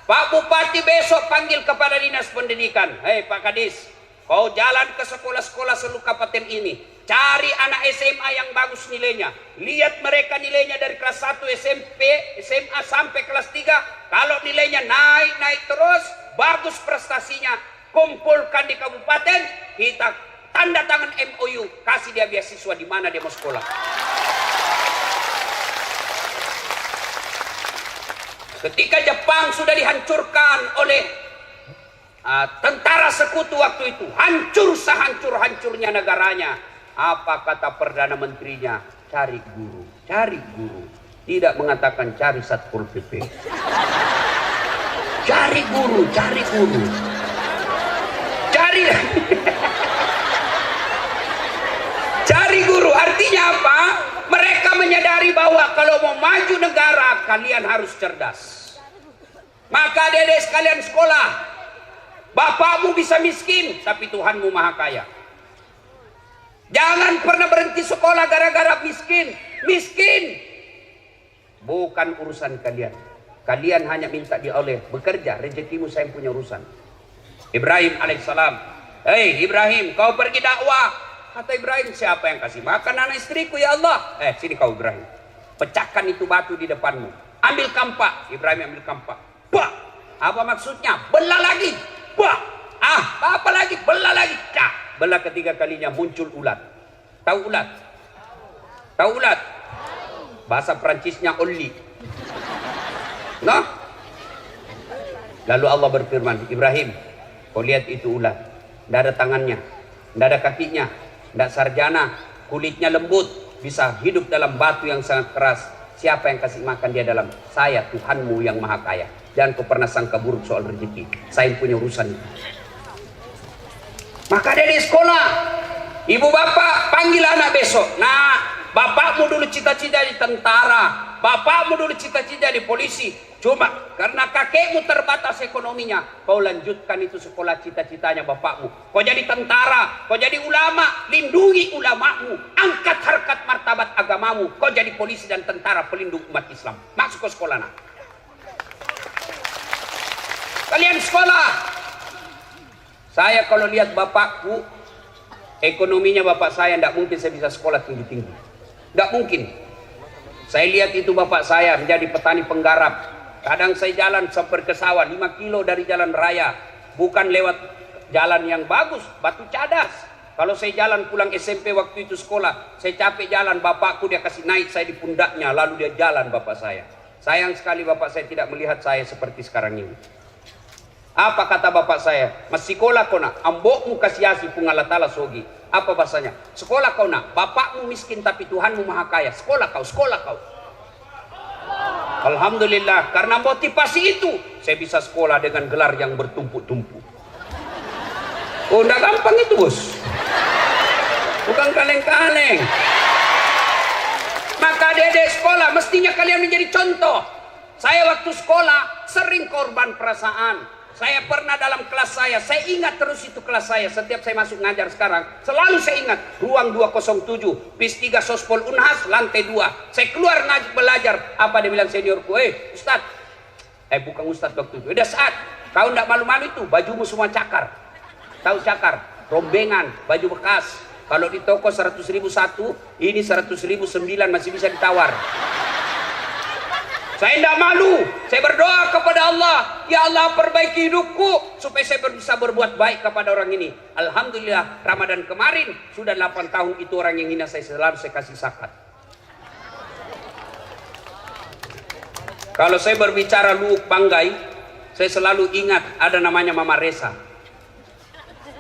Speaker 1: Pak Bupati besok panggil kepada Dinas Pendidikan. Hei Pak Kadis, kau jalan ke sekolah-sekolah seluruh kabupaten ini. Cari anak SMA yang bagus nilainya. Lihat mereka nilainya dari kelas 1 SMP, SMA sampai kelas 3. Kalau nilainya naik terus, bagus prestasinya, kumpulkan di kabupaten, kita tanda tangan MOU, kasih dia beasiswa di mana dia mau sekolah. Ketika Jepang sudah dihancurkan oleh tentara sekutu waktu itu, hancur sehancur-hancurnya negaranya. Apa kata Perdana Menterinya? Cari guru, cari guru. Tidak mengatakan cari Satpol PP. Cari guru, cari guru. Cari cari guru. Artinya apa? Mereka menyadari bahwa kalau mau maju negara, kalian harus cerdas. Maka adik-adik sekalian sekolah. Bapakmu bisa miskin, tapi Tuhanmu maha kaya. Jangan pernah berhenti sekolah gara-gara miskin. Miskin bukan urusan kalian. Kalian hanya minta dia oleh bekerja, rezekimu saya punya urusan. Ibrahim alaihissalam, hei Ibrahim, kau pergi dakwah. Kata Ibrahim, siapa yang kasih makan anak istriku ya Allah? Sini kau Ibrahim, pecahkan itu batu di depanmu. Ambil kampak. Ibrahim ambil kampak. Bah, apa maksudnya? Belah lagi. Bah, apa lagi? Belah lagi. Cah. Belah ketiga kalinya muncul ulat. Tahu ulat? Tahu ulat? Bahasa Perancisnya oli. Nah, lalu Allah berfirman, Ibrahim, kau lihat itu ulat, tidak ada tangannya, tidak ada kakinya, tidak sarjana, kulitnya lembut, bisa hidup dalam batu yang sangat keras. Siapa yang kasih makan dia dalam? Saya, Tuhanmu yang maha kaya. Jangan kau pernah sangka buruk soal rezeki. Saya yang punya urusan itu. Maka dari sekolah, ibu bapak panggil anak besok. Nah, bapakmu dulu cita-cita di tentara, bapakmu dulu cita-cita di polisi. Cuma karena kakekmu terbatas ekonominya, kau lanjutkan itu sekolah cita-citanya bapakmu. Kau jadi tentara, kau jadi ulama, lindungi ulamamu, angkat harkat martabat agamamu. Kau jadi polisi dan tentara pelindung umat Islam. Masuk ke sekolah nak. Kalian sekolah. Saya kalau lihat bapakku, ekonominya bapak saya tidak mungkin saya bisa sekolah tinggi-tinggi. Tidak mungkin. Saya lihat itu bapak saya menjadi petani penggarap. Kadang saya jalan sampai ke sawah 5 kilo dari jalan raya. Bukan lewat jalan yang bagus, batu cadas. Kalau saya jalan pulang SMP waktu itu sekolah, saya capek jalan, bapakku dia kasih naik saya di pundaknya, lalu dia jalan bapak saya. Sayang sekali bapak saya tidak melihat saya seperti sekarang ini. Apa kata bapak saya? Mas sekolah kau nak, ambokmu kasiasi pungalatala sogi. Apa bahasanya? Sekolah kau nak, bapakmu miskin tapi Tuhanmu maha kaya. Sekolah kau, sekolah kau. Alhamdulillah, karena motivasi itu saya bisa sekolah dengan gelar yang bertumpuk-tumpuk. Oh, enggak gampang itu bos. Bukan kaleng-kaleng. Maka adik-adik sekolah mestinya kalian menjadi contoh. Saya waktu sekolah sering korban perasaan. Saya pernah dalam kelas saya ingat terus itu kelas saya. Setiap saya masuk ngajar sekarang, selalu saya ingat. Ruang 207, PIS 3 Sospol Unhas, lantai 2. Saya keluar ngaji belajar. Apa dia bilang seniorku? Ustad. Bukan Ustad waktu itu. Udah saat. Kau ndak malu-malu itu, bajumu semua cakar. Tahu cakar? Rombengan, baju bekas. Kalau di toko 100.000 satu, ini 100.000 9 masih bisa ditawar. Saya tidak malu. Saya berdoa kepada Allah, ya Allah perbaiki hidupku supaya saya bisa berbuat baik kepada orang ini. Alhamdulillah Ramadan kemarin sudah 8 tahun itu orang yang hina saya selalu saya kasih zakat. Kalau saya berbicara Luuk Banggai, saya selalu ingat ada namanya Mama Resa.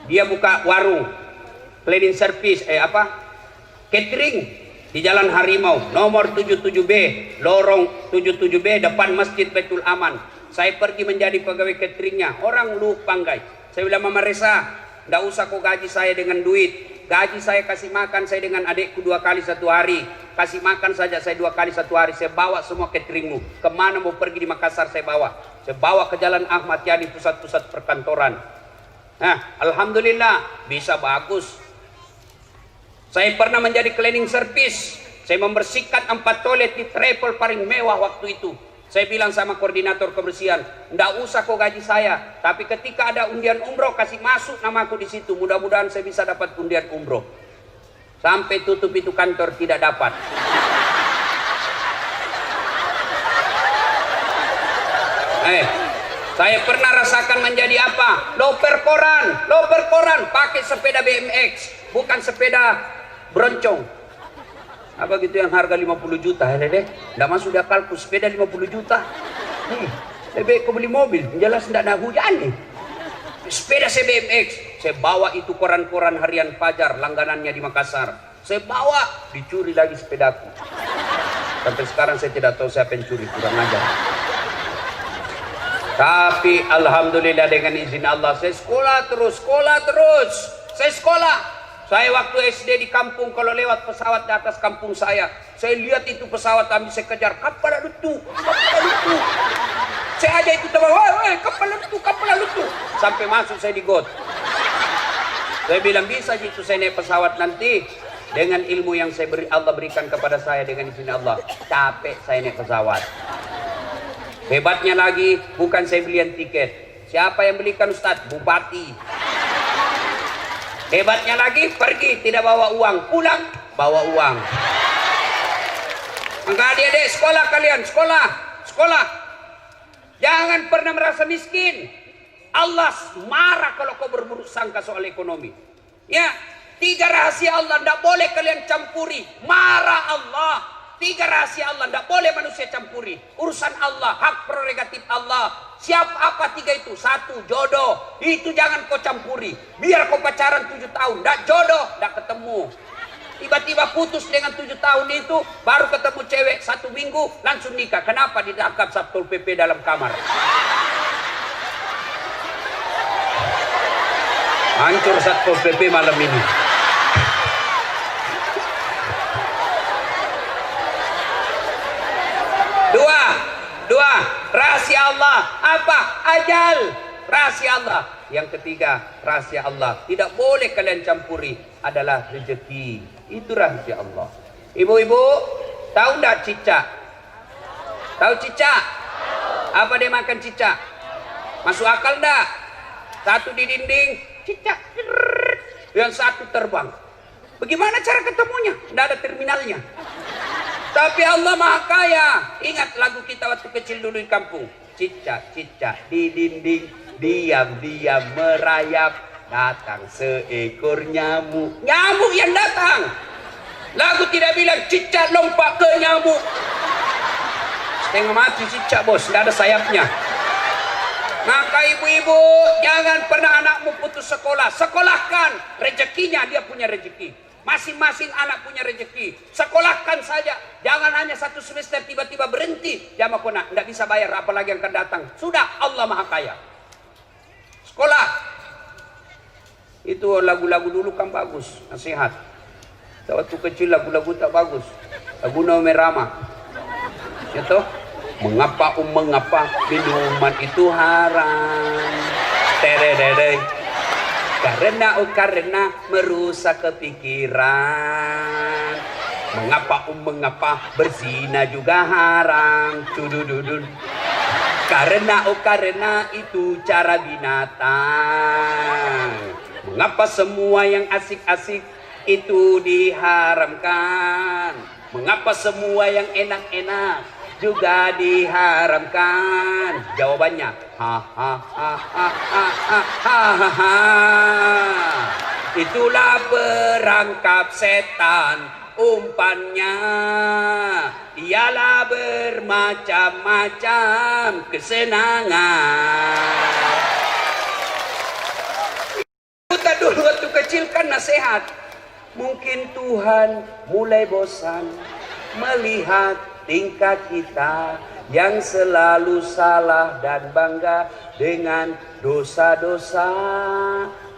Speaker 1: Dia buka warung cleaning service catering di Jalan Harimau, nomor 77B, lorong 77B, depan Masjid Baitul Aman. Saya pergi menjadi pegawai cateringnya, orang Luuk Banggai. Saya bilang, Mama Resa, nggak usah kau gaji saya dengan duit. Gaji saya kasih makan saya dengan adikku 2 kali 1 hari. Kasih makan saja saya 2 kali 1 hari. Saya bawa semua cateringmu. Kemana mau pergi di Makassar saya bawa. Saya bawa ke Jalan Ahmad Yani, pusat-pusat perkantoran. Nah, alhamdulillah bisa bagus. Saya pernah menjadi cleaning service. Saya membersihkan 4 toilet di travel paling mewah waktu itu. Saya bilang sama koordinator kebersihan, ndak usah kau gaji saya, tapi ketika ada undian umroh kasih masuk namaku di situ. Mudah-mudahan saya bisa dapat undian umroh. Sampai tutup itu kantor tidak dapat. Saya pernah rasakan menjadi apa? Loper koran, pakai sepeda BMX, bukan sepeda beroncong. Apa gitu yang harga 50 juta, nggak masuk di akalku, sepeda 50 juta. Lebih kau beli mobil, jelas nggak ada hujan nih. Sepeda saya BMX, saya bawa itu koran-koran harian Fajar, langganannya di Makassar. Saya bawa, dicuri lagi sepedaku. Sampai sekarang saya tidak tahu siapa yang curi, kurang ajar. Tapi alhamdulillah dengan izin Allah saya sekolah terus. Saya sekolah. Saya waktu SD di kampung, kalau lewat pesawat di atas kampung saya lihat itu pesawat ambil saya kejar, kapal lutu. Saya aja itu teman, kapal lutu. Sampai masuk saya di got. Saya bilang bisa gitu saya naik pesawat nanti dengan ilmu yang Allah berikan kepada saya dengan izin Allah. Capek saya naik pesawat. Hebatnya lagi, bukan saya belian tiket. Siapa yang belikan Ustadz? Bupati. Hebatnya lagi, pergi tidak bawa uang, pulang bawa uang. Maka adik-adik sekolah kalian, sekolah. Jangan pernah merasa miskin. Allah marah kalau kau berburuk sangka soal ekonomi. Ya, 3 rahasia Allah tidak boleh kalian campuri. Marah Allah. 3 rahasia Allah tidak boleh manusia campuri. Urusan Allah, hak prerogatif Allah. Siapa apa 3 itu? 1, jodoh. Itu jangan kau campuri. Biar kau pacaran 7 tahun, tidak jodoh, tidak ketemu. Tiba-tiba putus dengan 7 tahun itu, baru ketemu cewek 1 minggu, langsung nikah. Kenapa? Ditangkap Satpol PP dalam kamar. Hancur Satpol PP malam ini. Dua, rahasia Allah. Apa? Ajal. Rahasia Allah. Yang ketiga, rahasia Allah. Tidak boleh kalian campuri. Adalah rezeki. Itu rahasia Allah. Ibu-ibu, tahu enggak cicak? Tahu cicak? Apa dia makan cicak? Masuk akal enggak? Satu di dinding, cicak. Yang satu terbang. Bagaimana cara ketemunya? Tidak ada terminalnya. Tapi Allah Maha Kaya. Ingat lagu kita waktu kecil dulu di kampung. Cicak-cicak di dinding, diam-diam merayap. Datang seekor nyamuk. Nyamuk yang datang. Lagu tidak bilang cicak lompat ke nyamuk. Setengah mati cicak bos, tidak ada sayapnya. Maka ibu-ibu, jangan pernah anakmu putus sekolah. Sekolahkan. Rezekinya dia punya rezeki. Masing-masing anak punya rezeki. Sekolahkan saja. Jangan hanya 1 semester tiba-tiba berhenti. Jamaah kona, tidak bisa bayar apalagi yang akan datang. Sudah, Allah Maha Kaya. Sekolah. Itu lagu-lagu dulu kan bagus, nasihat. Waktu kecil lagu-lagu tak bagus. Lagu Naomi Rama. Itu mengapa mengapa minuman itu haram? Tererere. Karena merusak kepikiran. Mengapa berzina juga haram. Tudududun. Karena itu cara binatang. Mengapa semua yang asik-asik itu diharamkan? Mengapa semua yang enak-enak juga diharamkan? Jawabannya, itulah perangkap setan. Umpannya ialah bermacam-macam kesenangan. Kita dulu waktu kecil kan nasihat. Mungkin Tuhan mulai bosan melihat tingkah kita yang selalu salah dan bangga dengan dosa-dosa,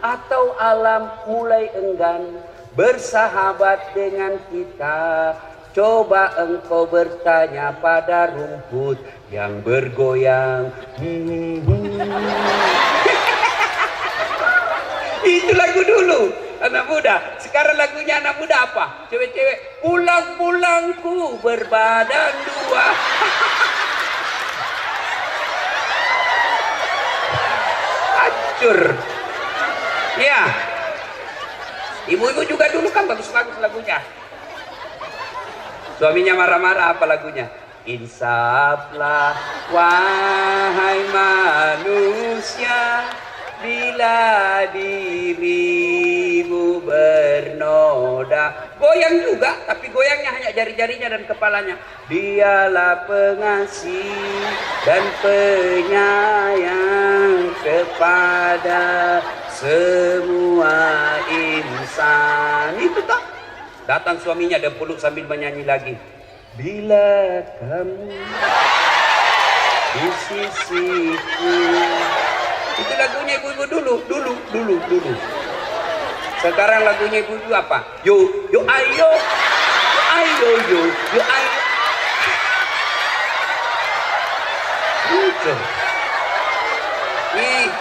Speaker 1: atau alam mulai enggan bersahabat dengan kita. Coba engkau bertanya pada rumput yang bergoyang. Itu lagu dulu anak muda. Sekarang lagunya anak muda apa? Cewek-cewek. Pulang-pulangku berbadan dua. Hancur. Ya. Ibu-ibu juga dulu kan bagus-bagus lagunya. Suaminya marah-marah, apa lagunya? Insaflah wahai manusia, bila dirimu bernoda. Goyang juga, tapi goyangnya hanya jari-jarinya dan kepalanya. Dialah pengasih dan penyayang kepada semua insan. Itu tak? Datang suaminya dan peluk sambil menyanyi lagi. Bila kamu di sisiku. Itu lagunya ibu-ibu dulu. Sekarang lagunya ibu-ibu apa? Yo ayo. Yo ayo. Itu. Nih,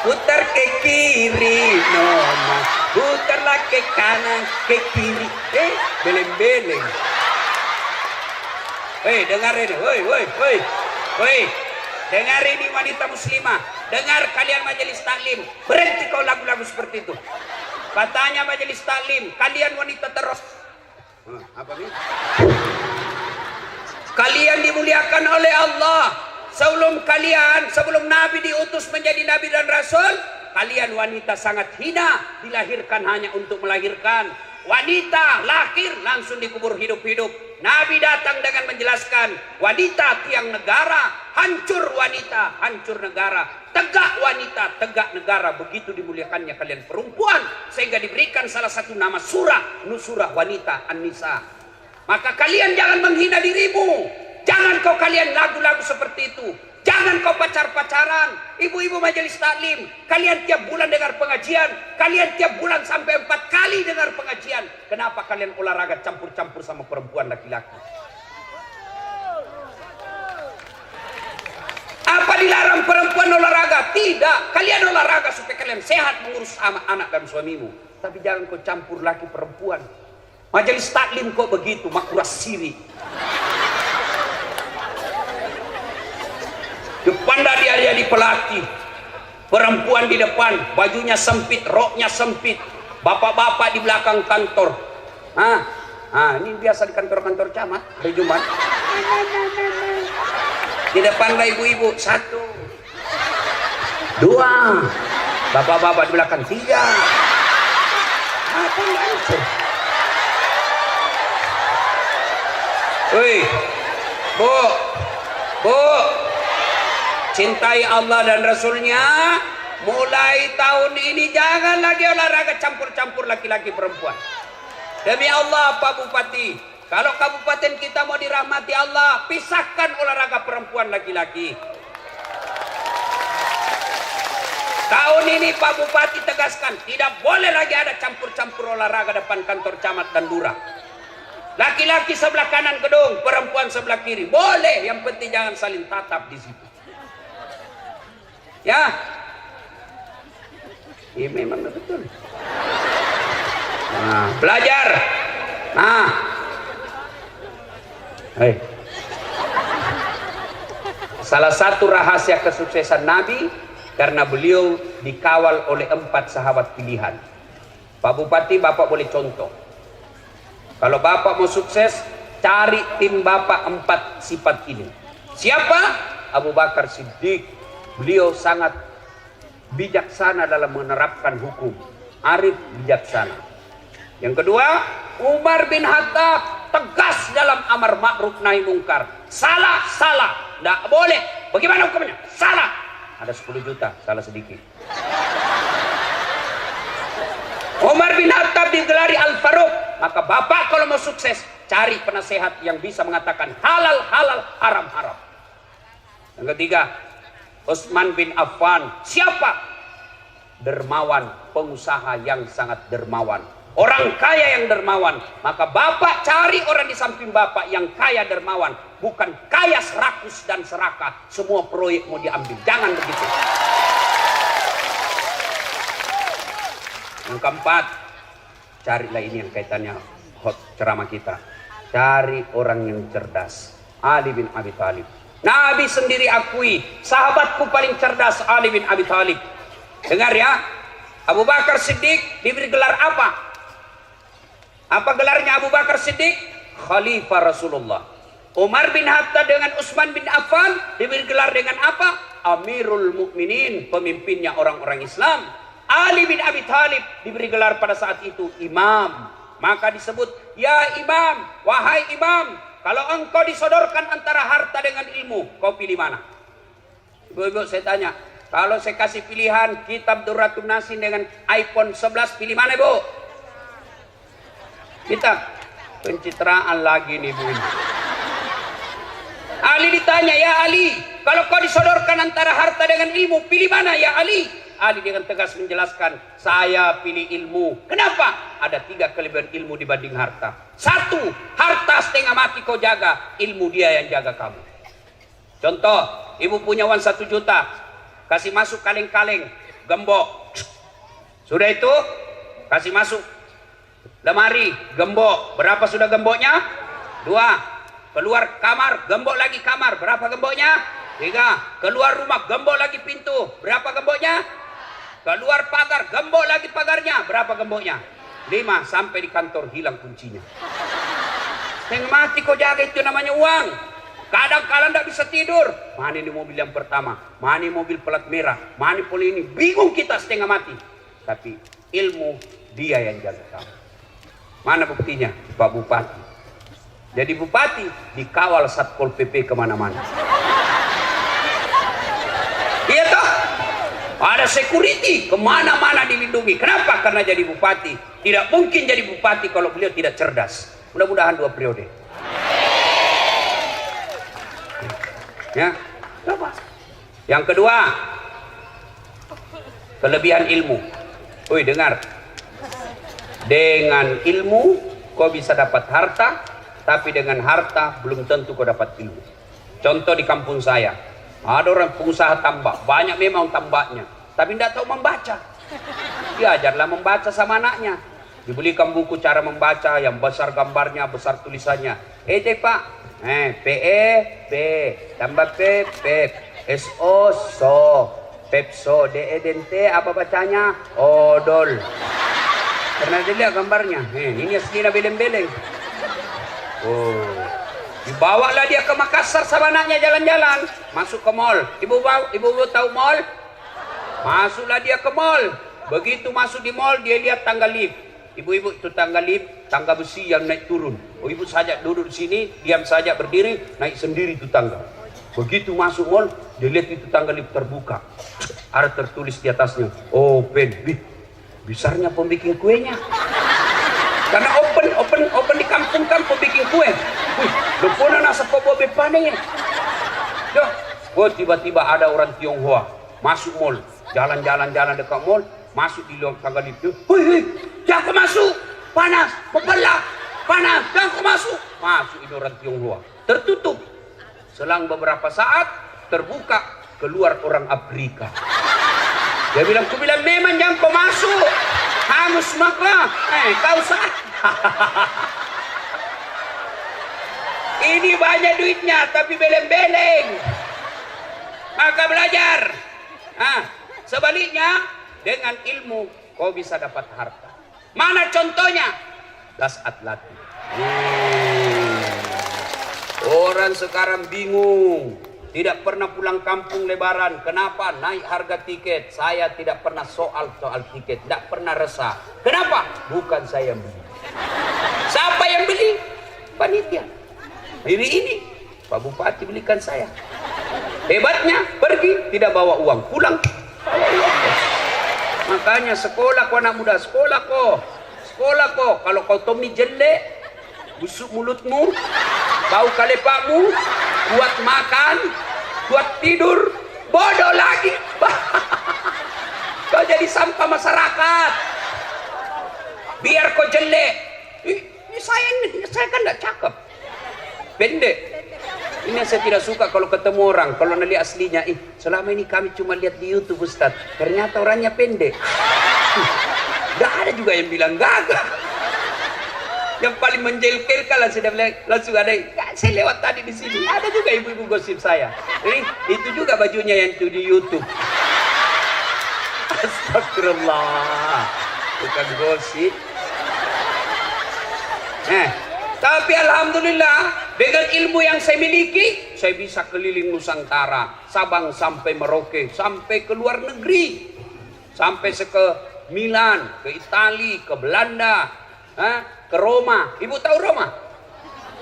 Speaker 1: putar ke kiri, nona. Putarlah ke kanan, ke kiri. Beleng-beleng. Dengar ini. Woi. Dengar ini wanita muslimah. Dengar kalian majelis taklim. Berhenti kau lagu-lagu seperti itu. Katanya majelis taklim, kalian wanita terus. Apa nih? Kalian dimuliakan oleh Allah. Sebelum Nabi diutus menjadi Nabi dan Rasul, kalian wanita sangat hina, dilahirkan hanya untuk melahirkan. Wanita lahir langsung dikubur hidup-hidup. Nabi datang dengan menjelaskan, wanita tiang negara, hancur wanita, hancur negara. Tegak wanita, tegak negara. Begitu dimuliakannya kalian perempuan, sehingga diberikan salah satu nama surah, Nusurah wanita, An-Nisa. Maka kalian jangan menghina dirimu. Jangan kau kalian lagu-lagu seperti itu. Jangan kau pacar-pacaran. Ibu-ibu majelis taklim, kalian tiap bulan dengar pengajian. Kalian tiap bulan sampai 4 kali dengar pengajian. Kenapa kalian olahraga campur-campur sama perempuan laki-laki? Apa dilarang perempuan olahraga? Tidak. Kalian olahraga supaya kalian sehat mengurus anak dan suamimu. Tapi jangan kau campur laki perempuan. Majelis taklim kok begitu, makuras siri. Depan dari dia di pelatih, perempuan di depan, bajunya sempit, roknya sempit, bapak-bapak di belakang kantor. Ini biasa di kantor-kantor camat hari Jumat. Di depanlah ibu-ibu, 1, 2, bapak-bapak di belakang 3. Apa itu? Woi, Bu, cintai Allah dan Rasulnya. Mulai tahun ini jangan lagi olahraga campur-campur laki-laki perempuan. Demi Allah Pak Bupati, kalau kabupaten kita mau dirahmati Allah, pisahkan olahraga perempuan laki-laki. Tahun ini Pak Bupati tegaskan, tidak boleh lagi ada campur-campur olahraga depan kantor camat dan lurah. Laki-laki sebelah kanan gedung, perempuan sebelah kiri. Boleh, yang penting jangan saling tatap di situ. Ya, Iya memang betul. Nah, belajar. Nah, salah satu rahasia kesuksesan Nabi karena beliau dikawal oleh 4 sahabat pilihan. Pak Bupati, Bapak boleh contoh. Kalau Bapak mau sukses, cari tim Bapak 4 sifat ini. Siapa? Abu Bakar Siddiq. Beliau sangat bijaksana dalam menerapkan hukum. Arif, bijaksana. Yang kedua, Umar bin Khattab tegas dalam amar ma'ruf nahi mungkar. Salah, salah. Tidak boleh. Bagaimana hukumnya? Salah. Ada 10 juta, salah sedikit. Umar bin Khattab digelari Al-Faruq. Maka Bapak kalau mau sukses, cari penasehat yang bisa mengatakan halal, halal, haram, haram. Yang ketiga, Utsman bin Affan. Siapa? Dermawan, pengusaha yang sangat dermawan. Orang kaya yang dermawan. Maka Bapak cari orang di samping Bapak yang kaya dermawan. Bukan kaya serakus dan serakah. Semua proyek mau diambil. Jangan begitu. Yang keempat, carilah ini yang kaitannya hot ceramah kita. Cari orang yang cerdas. Ali bin Abi Thalib. Nabi sendiri akui, sahabatku paling cerdas Ali bin Abi Thalib. Dengar ya, Abu Bakar Siddiq diberi gelar apa? Apa gelarnya Abu Bakar Siddiq? Khalifah Rasulullah. Umar bin Khattab dengan Utsman bin Affan diberi gelar dengan apa? Amirul Mukminin, pemimpinnya orang-orang Islam. Ali bin Abi Thalib diberi gelar pada saat itu imam. Maka disebut, ya imam, wahai imam, kalau engkau disodorkan antara harta dengan ilmu, kau pilih mana? Ibu-ibu saya tanya, kalau saya kasih pilihan kitab Durratun Nasin dengan iPhone 11, pilih mana ibu? Kitab. Pencitraan lagi nih bu. Ali ditanya, ya Ali, kalau kau disodorkan antara harta dengan ilmu, pilih mana ya Ali? Ali dengan tegas menjelaskan, saya pilih ilmu. Kenapa? Ada 3 kelebihan ilmu dibanding harta. 1, harta setengah mati kau jaga, ilmu dia yang jaga kamu. Contoh, ibu punya uang 1 juta, kasih masuk kaleng-kaleng, gembok. Sudah itu, kasih masuk lemari, gembok. Berapa sudah gemboknya? 2. Keluar kamar, gembok lagi kamar. Berapa gemboknya? 3. Keluar rumah, gembok lagi pintu. Berapa gemboknya? Keluar pagar, gembok lagi pagarnya. Berapa gemboknya? 5. Sampai di kantor hilang kuncinya. Setengah mati kau jaga, itu namanya uang. Kadang-kadang tidak bisa tidur. Mana ini mobil yang pertama? Mana ini mobil pelat merah? Mana poli ini? Bingung kita setengah mati. Tapi ilmu dia yang jaga kamu. Mana buktinya? Pak Bupati. Jadi Bupati dikawal Satpol PP kemana-mana. Iya toh? Ada security kemana-mana dilindungi. Kenapa? Karena jadi Bupati. Tidak mungkin jadi Bupati kalau beliau tidak cerdas. Mudah-mudahan 2 periode. Ya, apa? Yang kedua, kelebihan ilmu. Woi dengar, dengan ilmu kau bisa dapat harta, tapi dengan harta belum tentu kau dapat ilmu. Contoh di kampung saya, ada orang pengusaha tambak, banyak memang tambaknya, tapi tidak tahu membaca. Diajarlah membaca sama anaknya, dibelikan buku cara membaca yang besar gambarnya, besar tulisannya. Pak, PE, P, tambah P, Pep, SO, So, Pepso, DEDNT, apa bacanya? Odol. Karena dilihat gambarnya, ini aslinya beleng-beleng. Oh, dibawalah dia ke Makassar sama anaknya jalan-jalan, masuk ke mall. Ibu tahu mall? Masuklah dia ke mall. Begitu masuk di mall, dia lihat tangga lift. Ibu-ibu, itu tangga lift, tangga besi yang naik turun. Oh, ibu saja duduk di sini, diam saja berdiri, naik sendiri itu tangga. Begitu masuk mall, dia lihat itu tangga lift terbuka. Ada tertulis di atasnya, open. Besarnya pembikin kuenya. Karena open di kampung-kampung bikin kue. Lepona nasa pobobe pane. Oh, tiba-tiba ada orang Tionghoa masuk mall, jalan-jalan dekat mall, masuk di luar tangga lift. Hei, jangan masuk, panas, membelak, panas, jangan masuk. Masuk ini orang Tionghoa, tertutup. Selang beberapa saat terbuka, keluar orang Afrika. Dia bilang, ku bilang memang jangan kau masuk. Hamus maklah. Kau sah. Ini banyak duitnya, tapi beleng-beleng. Maka belajar. Sebaliknya, dengan ilmu kau bisa dapat harta. Mana contohnya? Das Atlati. Orang sekarang bingung. Tidak pernah pulang kampung lebaran. Kenapa? Naik harga tiket. Saya tidak pernah soal tiket. Tidak pernah resah. Kenapa? Bukan saya yang beli. Siapa yang beli? Panitia. Ini Pak Bupati belikan saya. Hebatnya, pergi tidak bawa uang, pulang bawa uang. Makanya sekolah kau anak muda, sekolah kau. Kalau kau Tommy jelek, busuk mulutmu, bau kalepakmu, buat makan, buat tidur, bodoh lagi. Kau jadi sampah masyarakat. Biar kau jelek. Saya kan tidak cakep, pendek. Ini yang saya tidak suka kalau ketemu orang, kalau nanti aslinya, selama ini kami cuma lihat di YouTube Ustaz, ternyata orangnya pendek. Gak ada juga yang bilang gagah. Yang paling menjelkelkan langsung ada. Saya lewat tadi di sini, ada juga ibu-ibu gosip saya. Itu juga bajunya yang itu di YouTube. Astagfirullah, bukan gosip. Tapi alhamdulillah, dengan ilmu yang saya miliki, saya bisa keliling Nusantara, Sabang sampai Merauke, sampai ke luar negeri, sampai ke Milan, ke Itali, ke Belanda, ke Roma. Ibu tahu Roma?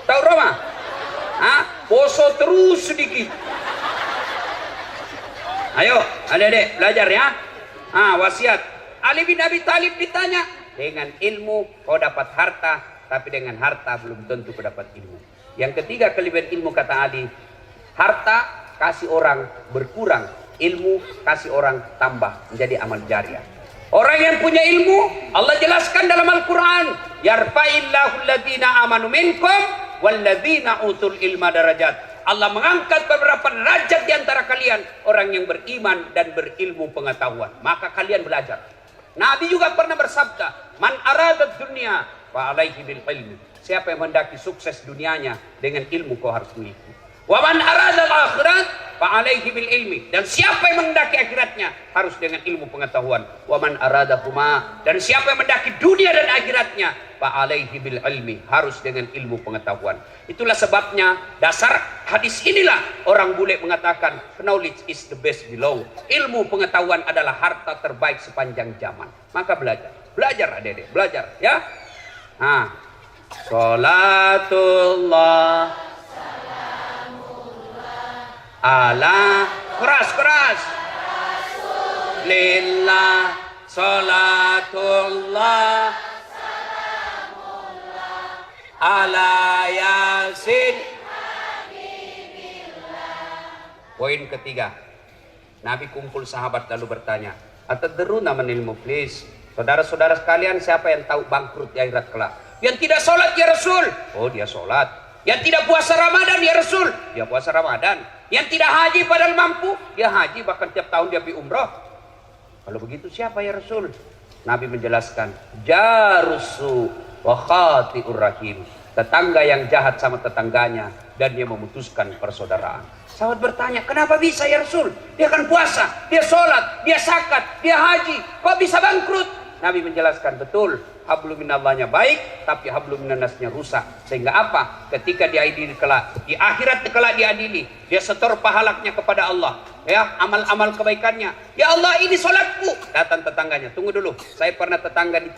Speaker 1: Tahu Roma? Poso terus sedikit. Ayo, adik-adik belajar ya. Wasiat. Ali bin Abi Thalib ditanya, dengan ilmu kau dapat harta, tapi dengan harta belum tentu kau dapat ilmu. Yang ketiga kelebihan ilmu kata Ali, harta kasih orang berkurang, ilmu kasih orang tambah menjadi amal jariah. Orang yang punya ilmu, Allah jelaskan dalam Al-Quran, yarfa'illahu alladhina amanu minkum walladhina utul ilma darajat. Allah mengangkat beberapa derajat di antara kalian, orang yang beriman dan berilmu pengetahuan. Maka kalian belajar. Nabi juga pernah bersabda, man aradat dunia wa alaihi bil ilmi. Siapa yang mendaki sukses dunianya, dengan ilmu kau harus miliki. Wa man aradal akhirat fa alaihi bil ilmi. Dan siapa yang mendaki akhiratnya harus dengan ilmu pengetahuan. Wa man aradahuma. Dan siapa yang mendaki dunia dan akhiratnya fa alaihi bil ilmi, harus dengan ilmu pengetahuan. Itulah sebabnya dasar hadis inilah orang bule mengatakan knowledge is the best below. Ilmu pengetahuan adalah harta terbaik sepanjang zaman. Maka belajar adik-adik, belajar ya. Salatullah ala keras lillah, salatullah ala yasin. Poin ketiga, Nabi kumpul sahabat lalu bertanya, atadruna manil muflis? Saudara-saudara sekalian, siapa yang tahu bangkrut di akhirat kelak? Yang tidak sholat ya Rasul. Oh, dia sholat. Yang tidak puasa Ramadan ya Rasul. Dia puasa Ramadan. Yang tidak haji padahal mampu, dia haji, bahkan tiap tahun dia pergi umrah. Kalau begitu siapa ya Rasul? Nabi menjelaskan, jarusu wa khati'ur rahim. Tetangga yang jahat sama tetangganya dan dia memutuskan persaudaraan. Sahabat bertanya, kenapa bisa ya Rasul? Dia kan puasa, dia sholat, dia zakat, dia haji, kok bisa bangkrut? Nabi menjelaskan, betul, hablum minallahnya baik, tapi hablum minannasnya rusak. Sehingga apa? Ketika diadili kelak, di akhirat kelak diadili, dia setor pahalanya kepada Allah, ya, amal-amal kebaikannya. Ya Allah, ini sholatku. Datang tetangganya, tunggu dulu, saya pernah tetangga di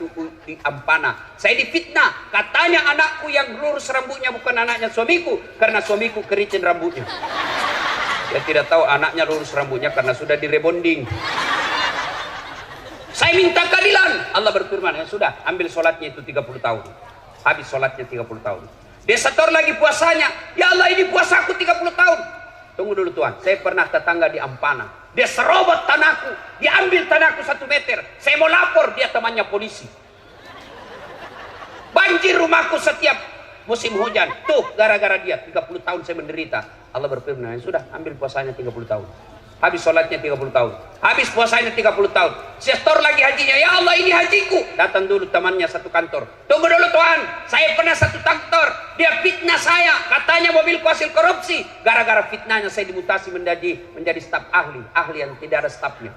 Speaker 1: Ampana, saya difitnah, katanya anakku yang lurus rambutnya bukan anaknya suamiku, karena suamiku kericin rambutnya. Dia tidak tahu anaknya lurus rambutnya karena sudah direbonding. Saya minta keadilan. Allah berfirman, ya sudah, ambil sholatnya itu 30 tahun. Habis sholatnya 30 tahun. Dia setor lagi puasanya. Ya Allah, ini puasa aku 30 tahun. Tunggu dulu Tuhan, saya pernah tetangga di Ampana. Dia serobot tanahku. Dia ambil tanahku 1 meter. Saya mau lapor, dia temannya polisi. Banjir rumahku setiap musim hujan. Tuh, gara-gara dia 30 tahun saya menderita. Allah berfirman, ya sudah, ambil puasanya 30 tahun. Habis sholatnya 30 tahun. Habis puasanya 30 tahun. Setor lagi hajinya. Ya Allah, ini hajiku. Datang dulu temannya satu kantor. Tunggu dulu Tuhan. Saya pernah satu kantor. Dia fitnah saya. Katanya mobilku hasil korupsi. Gara-gara fitnahnya saya dimutasi menjadi staf ahli. Ahli yang tidak ada stafnya.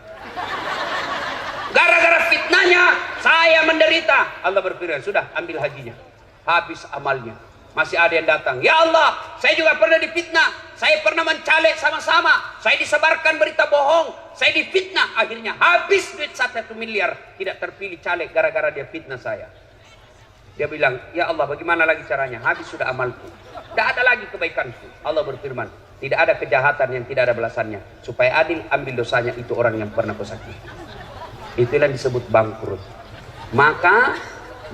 Speaker 1: Gara-gara fitnahnya saya menderita. Allah berfirman, sudah ambil hajinya. Habis amalnya. Masih ada yang datang. Ya Allah, saya juga pernah difitnah. Saya pernah mencalek sama-sama. Saya disebarkan berita bohong. Saya difitnah. Akhirnya habis duit 1 miliar. Tidak terpilih caleg gara-gara dia fitnah saya. Dia bilang, ya Allah, bagaimana lagi caranya? Habis sudah amalku. Tidak ada lagi kebaikanku. Allah berfirman, tidak ada kejahatan yang tidak ada balasannya. Supaya adil, ambil dosanya itu orang yang pernah kau sakiti. Itulah yang disebut bangkrut. Maka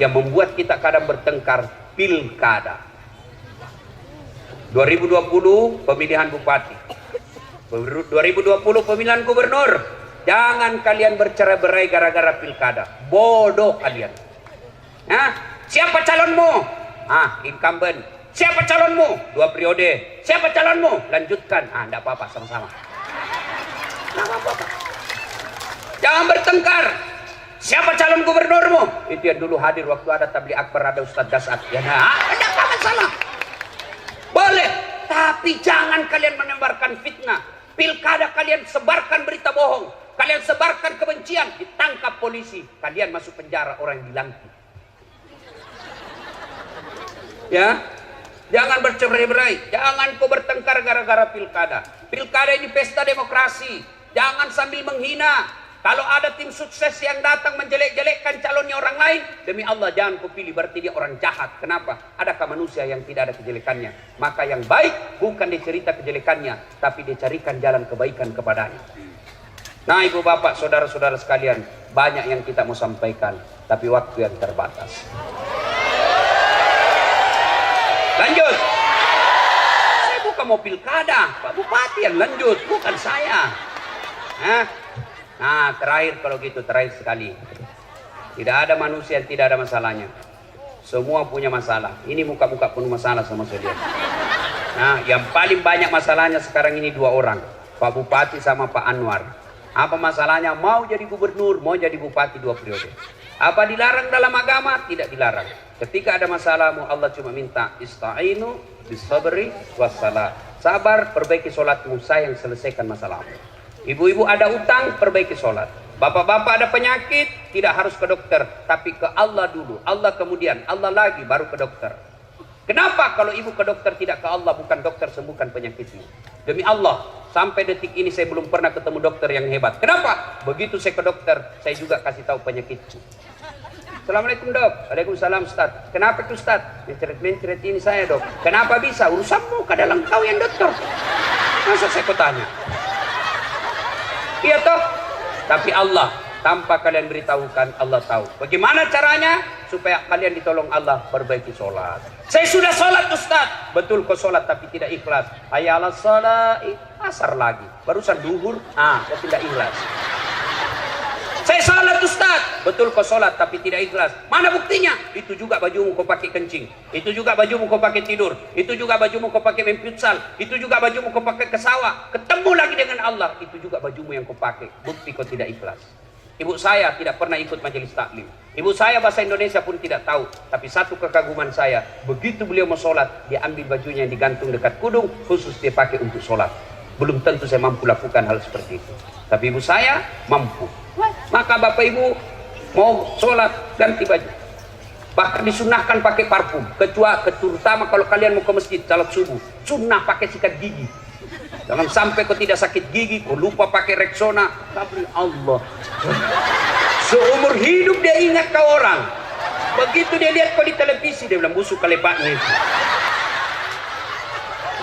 Speaker 1: yang membuat kita kadang bertengkar, pilkada. 2020 pemilihan bupati, 2020 pemilihan gubernur. Jangan kalian bercerai-berai gara-gara pilkada. Bodoh kalian. Siapa calonmu? Incumbent. Siapa calonmu? 2 periode. Siapa calonmu? Lanjutkan. Enggak apa-apa, sama-sama. Enggak apa-apa. Jangan bertengkar. Siapa calon gubernurmu? Itu yang dulu hadir waktu ada tabligh akbar, ada Ustadz Dasat. Ya, enggak apa-apa, salah. Boleh, tapi jangan kalian menebarkan fitnah. Pilkada kalian sebarkan berita bohong. Kalian sebarkan kebencian, ditangkap polisi. Kalian masuk penjara, orang yang dilantik. Ya, jangan bercerai-berai. Jangan kau bertengkar gara-gara pilkada. Pilkada ini pesta demokrasi. Jangan sambil menghina. Kalau ada tim sukses yang datang menjelek-jelekkan calonnya orang lain, demi Allah jangan kau pilih, berarti dia orang jahat. Kenapa? Adakah manusia yang tidak ada kejelekannya? Maka yang baik bukan dicerita kejelekannya, tapi dicarikan jalan kebaikan kepadanya. Nah, ibu bapak, saudara-saudara sekalian, banyak yang kita mau sampaikan, tapi waktu yang terbatas. Lanjut. Saya bukan mau pilkada, Pak Bupati yang lanjut, bukan saya. Nah, terakhir kalau gitu, terakhir sekali. Tidak ada manusia yang tidak ada masalahnya. Semua punya masalah. Ini muka-muka penuh masalah sama saya. Nah, yang paling banyak masalahnya sekarang ini 2 orang. Pak Bupati sama Pak Anwar. Apa masalahnya? Mau jadi gubernur, mau jadi bupati 2 periode. Apa dilarang dalam agama? Tidak dilarang. Ketika ada masalahmu, Allah cuma minta ista'inu bisabri wassalah. Sabar, perbaiki sholatmu, saya yang selesaikan masalahmu. Ibu-ibu ada utang, perbaiki sholat. Bapak-bapak ada penyakit, tidak harus ke dokter, tapi ke Allah dulu. Allah kemudian, Allah lagi, baru ke dokter. Kenapa kalau ibu ke dokter tidak ke Allah, bukan dokter sembuhkan penyakitmu? Demi Allah, sampai detik ini saya belum pernah ketemu dokter yang hebat. Kenapa? Begitu saya ke dokter, saya juga kasih tahu penyakitku. Assalamualaikum dok. Waalaikumsalam Ustaz. Kenapa itu Ustaz? Mencret-mencret ini saya dok. Kenapa bisa? Urusanmu, kadang kau yang dokter. Masa saya kau tanya? Iya toh, tapi Allah tanpa kalian beritahukan, Allah tahu. Bagaimana caranya supaya kalian ditolong Allah? Perbaiki sholat. Saya sudah sholat Ustaz. Betul kau sholat tapi tidak ikhlas. Hayya 'alas shalah, asar lagi. Barusan duhur, kau tidak ikhlas. Saya sholat Ustaz. Betul kau sholat tapi tidak ikhlas. Mana buktinya? Itu juga bajumu kau pakai kencing. Itu juga bajumu kau pakai tidur. Itu juga bajumu kau pakai main futsal. Itu juga bajumu kau pakai ke sawah. Ketemu lagi dengan Allah. Itu juga bajumu yang kau pakai. Bukti kau tidak ikhlas. Ibu saya tidak pernah ikut majelis taklim. Ibu saya bahasa Indonesia pun tidak tahu. Tapi satu kekaguman saya, begitu beliau mau sholat, dia ambil bajunya yang digantung dekat kudung, khusus dia pakai untuk sholat. Belum tentu saya mampu lakukan hal seperti itu. Tapi ibu saya mampu. Maka bapak ibu mau sholat ganti baju. Bahkan disunahkan pakai parfum. Terutama kalau kalian mau ke masjid salat subuh, sunnah pakai sikat gigi. Jangan sampai kau tidak sakit gigi, kau lupa pakai Rexona. Tapi Allah, seumur hidup dia ingat kau orang. Begitu dia lihat kau di televisi, dia bilang busuk kalepaknya itu.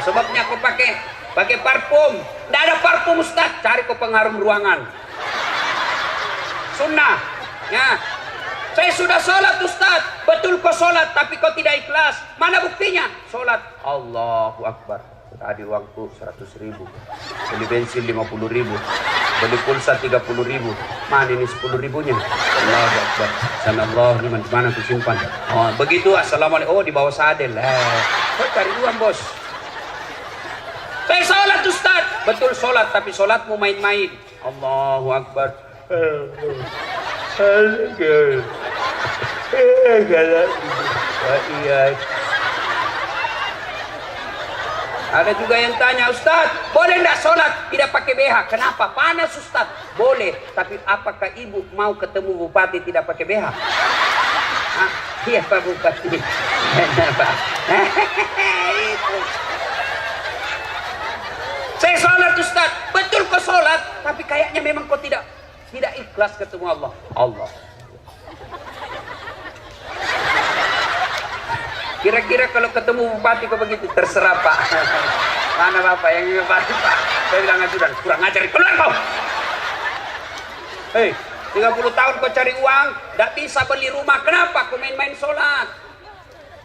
Speaker 1: Sebabnya kau pakai parfum. Tidak ada parfum Ustaz, cari kau pengharum ruangan. Sunnah. Ya. Saya sudah sholat Ustaz. Betul kau sholat tapi kau tidak ikhlas. Mana buktinya? Sholat. Allahu Akbar. Tadi uangku 100.000. Beli bensin 50.000. Beli pulsa 30.000. Mana ini 10.000-nya? Allahu Akbar. Sanallahu liman, mana aku simpan? Oh, begitu. Assalamualaikum. Oh, di bawah sadel. Kau cari uang bos. Saya sholat Ustaz. betul sholat, tapi sholatmu main-main. Allahu Akbar. Ada juga yang tanya, Ustaz, boleh enggak sholat tidak pakai BH? Kenapa? Panas Ustaz. Boleh, tapi apakah ibu mau ketemu bupati tidak pakai BH? Ah, iya Pak Bupati. Itu. Saya sholat Ustaz, betul kau sholat, tapi kayaknya memang kau tidak ikhlas ketemu Allah. Allah. Kira-kira kalau ketemu bupati kok begitu? Terserah Pak. Mana Bapak yang bupati Pak? Saya bilang ajudan, kurang ajar, keluar kau. Hei, 30 tahun kau cari uang, tidak bisa beli rumah. Kenapa kau main-main sholat?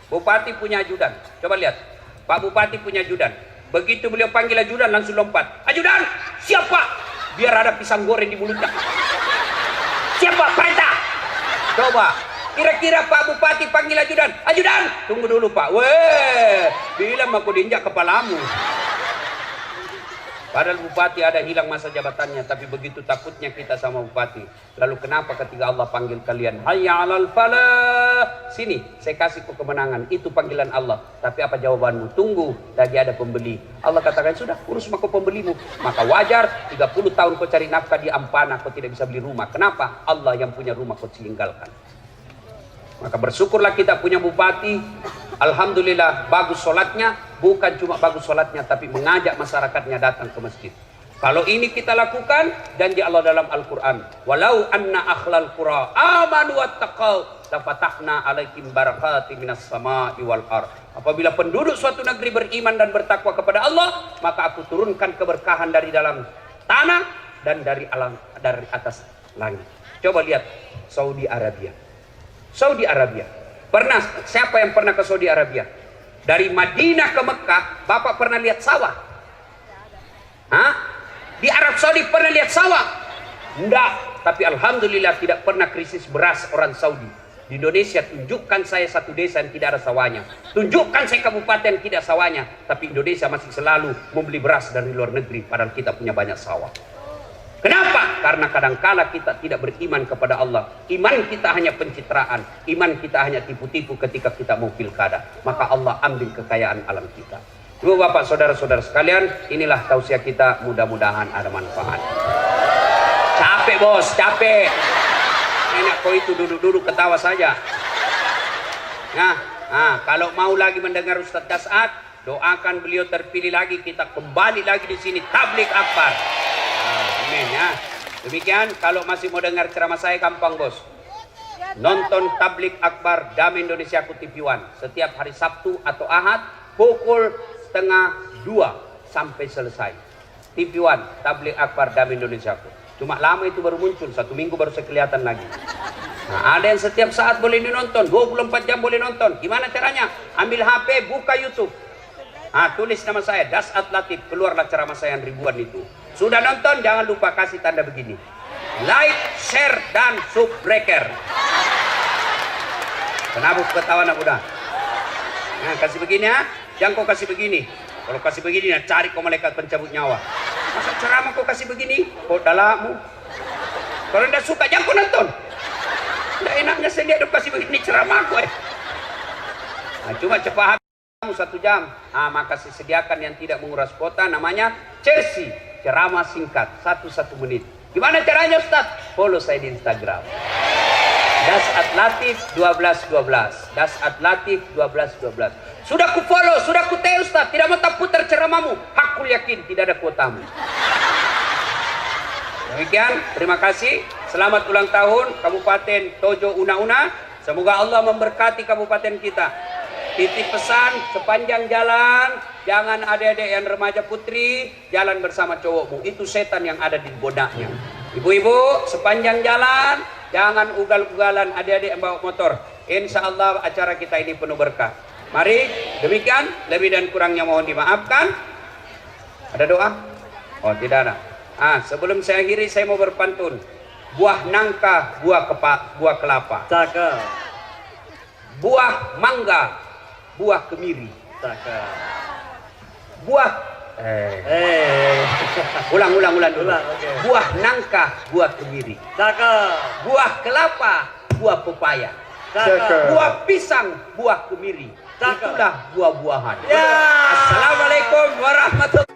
Speaker 1: Bupati punya ajudan. Coba lihat, Pak Bupati punya ajudan. Begitu beliau panggil ajudan langsung lompat. Ajudan, siapa? Biar ada pisang goreng di mulutnya. Siapa? Perintah. Coba. Kira-kira Pak Bupati panggil ajudan. Ajudan, tunggu dulu Pak. Weh, bilang aku diinjak kepalamu. Padahal Bupati ada hilang masa jabatannya, tapi begitu takutnya kita sama Bupati. Lalu kenapa ketika Allah panggil kalian, hayya 'alal falah, sini saya kasih kau kemenangan. Itu panggilan Allah. Tapi apa jawabanmu? Tunggu, lagi ada pembeli. Allah katakan, sudah urus sama kau pembelimu. Maka wajar 30 tahun kau cari nafkah di Ampana, kau tidak bisa beli rumah. Kenapa? Allah yang punya rumah kau tinggalkan. Maka bersyukurlah kita punya bupati. Alhamdulillah bagus sholatnya. Bukan cuma bagus sholatnya, tapi mengajak masyarakatnya datang ke masjid. Kalau ini kita lakukan, janji Allah dalam Al-Quran, walau anna akhlal qura amanu wattaqau lafatahna alaikum barakati minas sama'i wal ar. Apabila penduduk suatu negeri beriman dan bertakwa kepada Allah, maka aku turunkan keberkahan dari dalam tanah dan dari atas langit. Coba lihat Saudi Arabia. Saudi Arabia. Siapa yang pernah ke Saudi Arabia? Dari Madinah ke Mekah, Bapak pernah lihat sawah? Hah? Di Arab Saudi pernah lihat sawah? Enggak. Tapi Alhamdulillah tidak pernah krisis beras orang Saudi. Di Indonesia tunjukkan saya satu desa yang tidak ada sawahnya. Tunjukkan saya kabupaten yang tidak sawahnya. Tapi Indonesia masih selalu membeli beras dari luar negeri. Padahal kita punya banyak sawah. Kenapa? Karena kadangkala kita tidak beriman kepada Allah. Iman kita hanya pencitraan. Iman kita hanya tipu-tipu ketika kita mau pilkada. Maka Allah ambil kekayaan alam kita. Ibu bapak saudara-saudara sekalian, inilah tausiah kita, mudah-mudahan ada manfaat. Capek bos, capek. Enak kau itu duduk-duduk ketawa saja. Nah, kalau mau lagi mendengar Ustadz Das'ad, doakan beliau terpilih lagi, kita kembali lagi di sini tablik akbar. Amin ya. Demikian, kalau masih mau dengar ceramah saya gampang bos. Nonton tablik akbar Damai Indonesia TV One setiap hari Sabtu atau Ahad pukul 1:30 sampai selesai. TV One tablik akbar Damai Indonesia. Cuma lama itu baru muncul, 1 minggu baru kelihatan lagi. Nah, ada yang setiap saat boleh dinonton, 24 jam boleh nonton. Gimana caranya? Ambil HP, buka YouTube. Tulis nama saya, Das'ad Latif, keluarlah ceramah saya yang ribuan itu. Sudah nonton, jangan lupa kasih tanda begini. Like, share, dan subbreaker. Kenapa ketawa nak muda? Nah, kasih begini ya. Jangan kau kasih begini. Kalau kasih begini, nah, cari kau malaikat pencabut nyawa. Masa ceramah kau kasih begini? Kau dalammu. Kalau tidak suka, jangan kau nonton. Tidak enaknya saya lihat kasih begini ceramah kau. Nah, cuma cepat habis 1 jam. Maka sediakan yang tidak menguras kuota, namanya Chelsea. Ceramah singkat 1 menit. Gimana caranya Ustaz? Follow saya di Instagram. Das'ad Latif 1212. Das'ad Latif 1212. Sudah ku follow, sudah ku tag Ustaz. Tidak mau tak putar ceramahmu. Hakul yakin tidak ada kuotamu. Demikian, terima kasih. Selamat ulang tahun Kabupaten Tojo Una-Una. Semoga Allah memberkati kabupaten kita. Titip pesan, sepanjang jalan jangan adik-adik yang remaja putri jalan bersama cowokmu. Itu setan yang ada di bodaknya. Ibu-ibu, sepanjang jalan jangan ugal-ugalan adik-adik yang bawa motor. Insya Allah acara kita ini penuh berkah. Mari, demikian. Lebih dan kurangnya mohon dimaafkan. Ada doa? Oh, tidak ada. Sebelum saya akhiri, saya mau berpantun. Buah nangka, buah kelapa.
Speaker 2: Cakep.
Speaker 1: Buah mangga, buah kemiri.
Speaker 2: Cakep.
Speaker 1: Buah Ulang dulu.
Speaker 2: Oke.
Speaker 1: Buah nangka, buah kemiri.
Speaker 2: Cakep.
Speaker 1: Buah kelapa, buah pepaya.
Speaker 2: Cakep.
Speaker 1: Buah pisang, buah kemiri.
Speaker 2: Cakep.
Speaker 1: Itulah buah-buahan.
Speaker 2: Ya.
Speaker 1: Assalamualaikum warahmatullahi